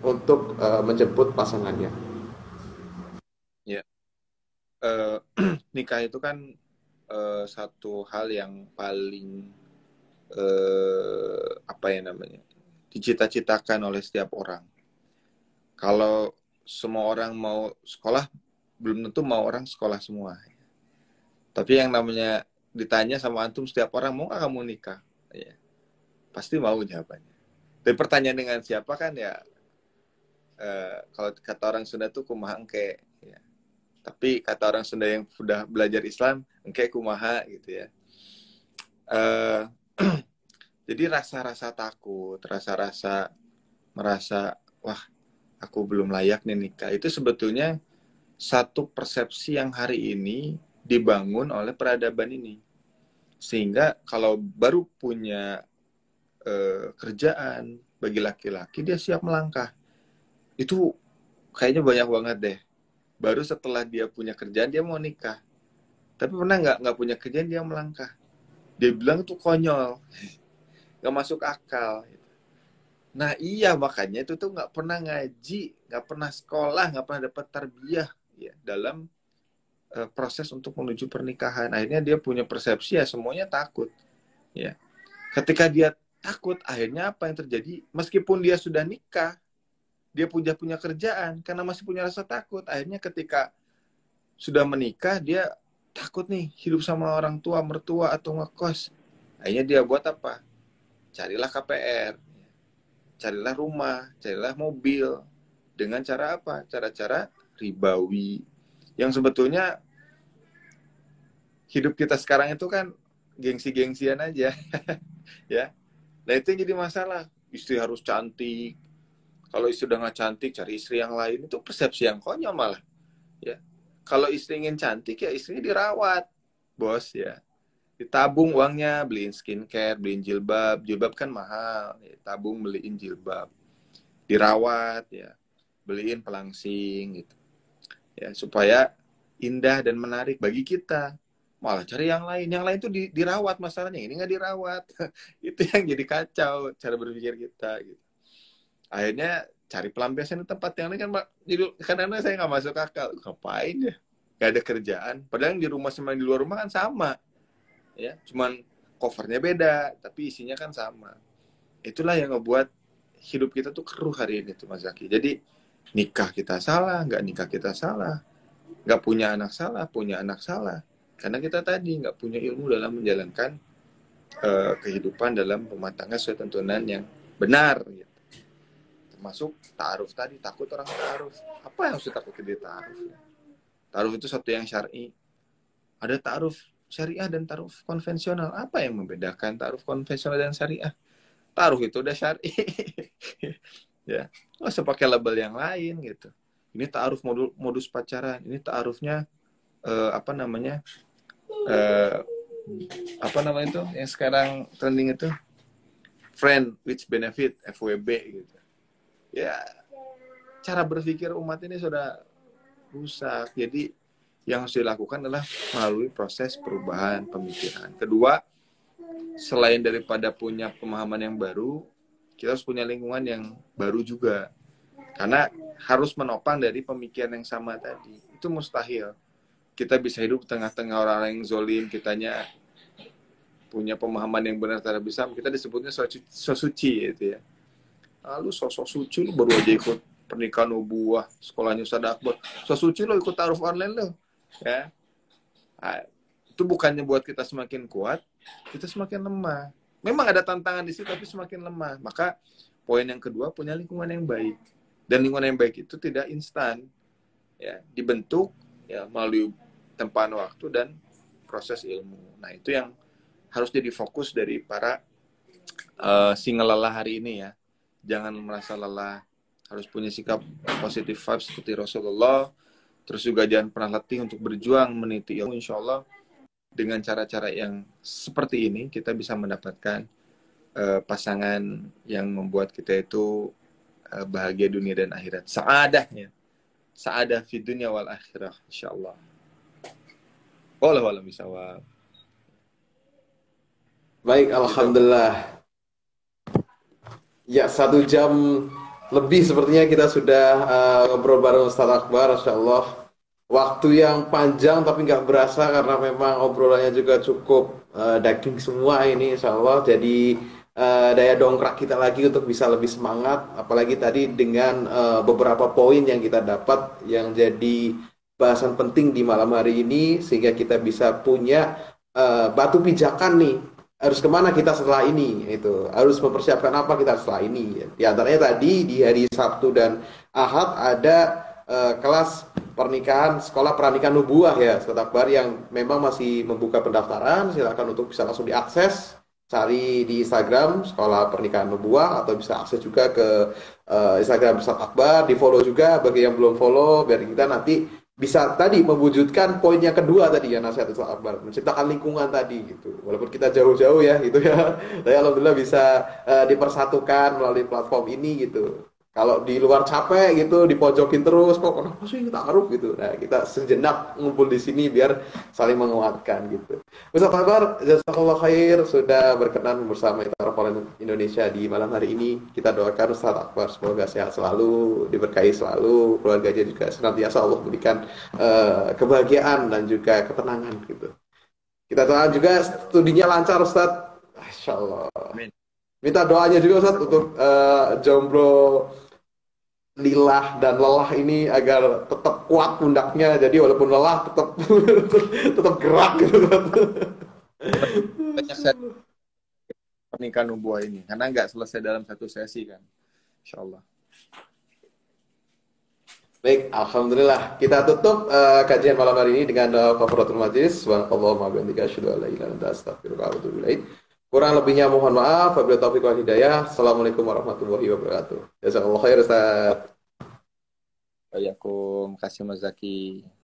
untuk menjemput pasangannya. Ya, nikah itu kan satu hal yang paling apa ya namanya, dicita-citakan oleh setiap orang. Kalau semua orang mau sekolah, belum tentu mau orang sekolah semua. Tapi yang namanya ditanya sama antum setiap orang, mau nggak kamu nikah? Ya, pasti mau jawabannya. Tapi pertanyaan dengan siapa kan ya, kalau kata orang Sunda tuh kumaha engke. Ya. Tapi kata orang Sunda yang sudah belajar Islam, engke kumaha gitu ya. Eh, jadi rasa-rasa takut, rasa-rasa merasa, wah, aku belum layak nih nikah, itu sebetulnya satu persepsi yang hari ini dibangun oleh peradaban ini. Sehingga kalau baru punya kerjaan, bagi laki-laki dia siap melangkah. Itu kayaknya banyak banget deh. Baru setelah dia punya kerjaan dia mau nikah. Tapi pernah nggak punya kerjaan dia melangkah. Dia bilang itu konyol, nggak masuk akal. Nah iya, makanya itu tuh nggak pernah ngaji, nggak pernah sekolah, nggak pernah dapat tarbiyah ya dalam proses untuk menuju pernikahan. Akhirnya dia punya persepsi ya semuanya takut. Ya, ketika dia takut, akhirnya apa yang terjadi? Meskipun dia sudah nikah, dia punya kerjaan, karena masih punya rasa takut. Akhirnya ketika sudah menikah, dia takut nih hidup sama orang tua, mertua atau ngekos. Akhirnya dia buat apa? Carilah KPR, carilah rumah, carilah mobil. Dengan cara apa? Cara-cara ribawi. Yang sebetulnya hidup kita sekarang itu kan gengsi-gengsian aja. Ya. Nah itu yang jadi masalah. Istri harus cantik. Kalau istri udah nggak cantik, cari istri yang lain. Itu persepsi yang konyol malah. Ya. Kalau istri ingin cantik, ya istrinya dirawat. Bos ya. Ditabung uangnya, beliin skincare, beliin jilbab. Jilbab kan mahal. Ya, tabung beliin jilbab. Dirawat ya. Beliin pelangsing gitu. Ya, supaya indah dan menarik bagi kita. Malah cari yang lain. Yang lain tuh dirawat masalahnya. Ini nggak dirawat. Itu yang jadi kacau cara berpikir kita. Gitu. Akhirnya cari pelampiasan di tempat yang lain kan. Jadi kadang-kadang saya nggak masuk akal. Ngapain ya? Gak ada kerjaan. Padahal yang di rumah sama yang di luar rumah kan sama. Ya, cuman covernya beda. Tapi isinya kan sama. Itulah yang ngebuat hidup kita tuh keruh hari ini tuh Mas Zaki. Jadi nikah kita salah, nggak nikah kita salah. Nggak punya anak salah, punya anak salah. Karena kita tadi nggak punya ilmu dalam menjalankan kehidupan dalam rumah tangga sesuai tuntunan yang benar. Gitu. Termasuk ta'aruf tadi, takut orang ta'aruf. Apa yang harus ditakuti di ta'aruf? Ta'aruf itu satu yang syar'i. Ada ta'aruf syariah dan ta'aruf konvensional. Apa yang membedakan ta'aruf konvensional dan syariah? Ta'aruf itu udah syar'i. Ya, nggak usah pakai label yang lain gitu. Ini ta'aruf modus pacaran. Ini ta'arufnya apa namanya itu yang sekarang trending itu friend with benefit FWB gitu ya. Cara berpikir umat ini sudah rusak. Jadi yang harus dilakukan adalah melalui proses perubahan pemikiran. Kedua, selain daripada punya pemahaman yang baru, kita harus punya lingkungan yang baru juga, karena harus menopang dari pemikiran yang sama tadi. Itu mustahil kita bisa hidup tengah-tengah orang yang zolim, kitanya punya pemahaman yang benar terhadap Islam, kita disebutnya sosuci gitu ya. Lalu sosok suci lu baru aja ikut pernikahan nubuah, sekolahnya Ustaz Akbar, sosuci lo ikut ta'aruf online lo ya. Nah, itu bukannya buat kita semakin kuat, kita semakin lemah. Memang ada tantangan di situ, tapi semakin lemah. Maka poin yang kedua, punya lingkungan yang baik. Dan lingkungan yang baik itu tidak instan, ya, dibentuk ya melalui tempahan waktu dan proses ilmu. Nah itu yang harus jadi fokus dari para single lelah hari ini ya. Jangan merasa lelah, harus punya sikap positif vibes seperti Rasulullah. Terus juga jangan pernah letih untuk berjuang meniti ilmu. Insya Allah dengan cara-cara yang seperti ini kita bisa mendapatkan pasangan yang membuat kita itu bahagia dunia dan akhirat. Sa'adahnya. Sa'adah fi dunia wal akhirah insyaallah. Wallahu a'lam bishawab. Baik, alhamdulillah. Ya, 1 jam lebih sepertinya kita sudah ngobrol bareng Ustaz Akbar, Masya Allah. Waktu yang panjang tapi nggak berasa karena memang obrolannya juga cukup daging semua ini, Insya Allah. Jadi daya dongkrak kita lagi untuk bisa lebih semangat. Apalagi tadi dengan beberapa poin yang kita dapat yang jadi bahasan penting di malam hari ini, sehingga kita bisa punya batu pijakan nih, harus kemana kita setelah ini, itu harus mempersiapkan apa kita setelah ini. Di antaranya tadi di hari Sabtu dan Ahad ada kelas pernikahan, sekolah pernikahan nubuah ya, Ustaz Akbar, yang memang masih membuka pendaftaran. Silakan untuk bisa langsung diakses, cari di Instagram sekolah pernikahan nubuah, atau bisa akses juga ke Instagram Ustaz Akbar, di follow juga bagi yang belum follow, biar kita nanti bisa tadi mewujudkan poin yang kedua tadi ya, nasihat Ustaz Akbar, menciptakan lingkungan tadi gitu. Walaupun kita jauh-jauh ya gitu ya, tapi alhamdulillah bisa dipersatukan melalui platform ini gitu. Kalau di luar capek gitu, dipojokin terus, kok kenapa sih taruh gitu. Nah, kita sejenak ngumpul di sini biar saling menguatkan gitu. Ustaz Akbar, jazakallah khair sudah berkenan bersama Itara Indonesia di malam hari ini. Kita doakan Ustaz Akbar semoga sehat selalu, diberkahi selalu, keluarganya juga senantiasa Allah berikan kebahagiaan dan juga ketenangan gitu. Kita doakan juga studinya lancar Ustaz. Masya Allah. Amin. Minta doanya juga Ustaz untuk jomblo Lilah dan lelah ini agar tetap kuat pundaknya, jadi walaupun lelah tetap tetap gerak gitu. Banyak saya pernikahan nubuah ini karena nggak selesai dalam satu sesi kan, insya Allah. Baik, alhamdulillah. Kita tutup kajian malam hari ini dengan doa kafaratul majlis. Subhanallahumma wa bihamdika asyhadu an la ilaha illa anta astaghfiruka wa atubu ilaik. Kurang lebihnya mohon maaf. Wabillahi taufiq wal hidayah. Assalamualaikum warahmatullahi wabarakatuh. Jazakallahu khair Ustaz. Waalaikumsalam, kasih Mas Zaki.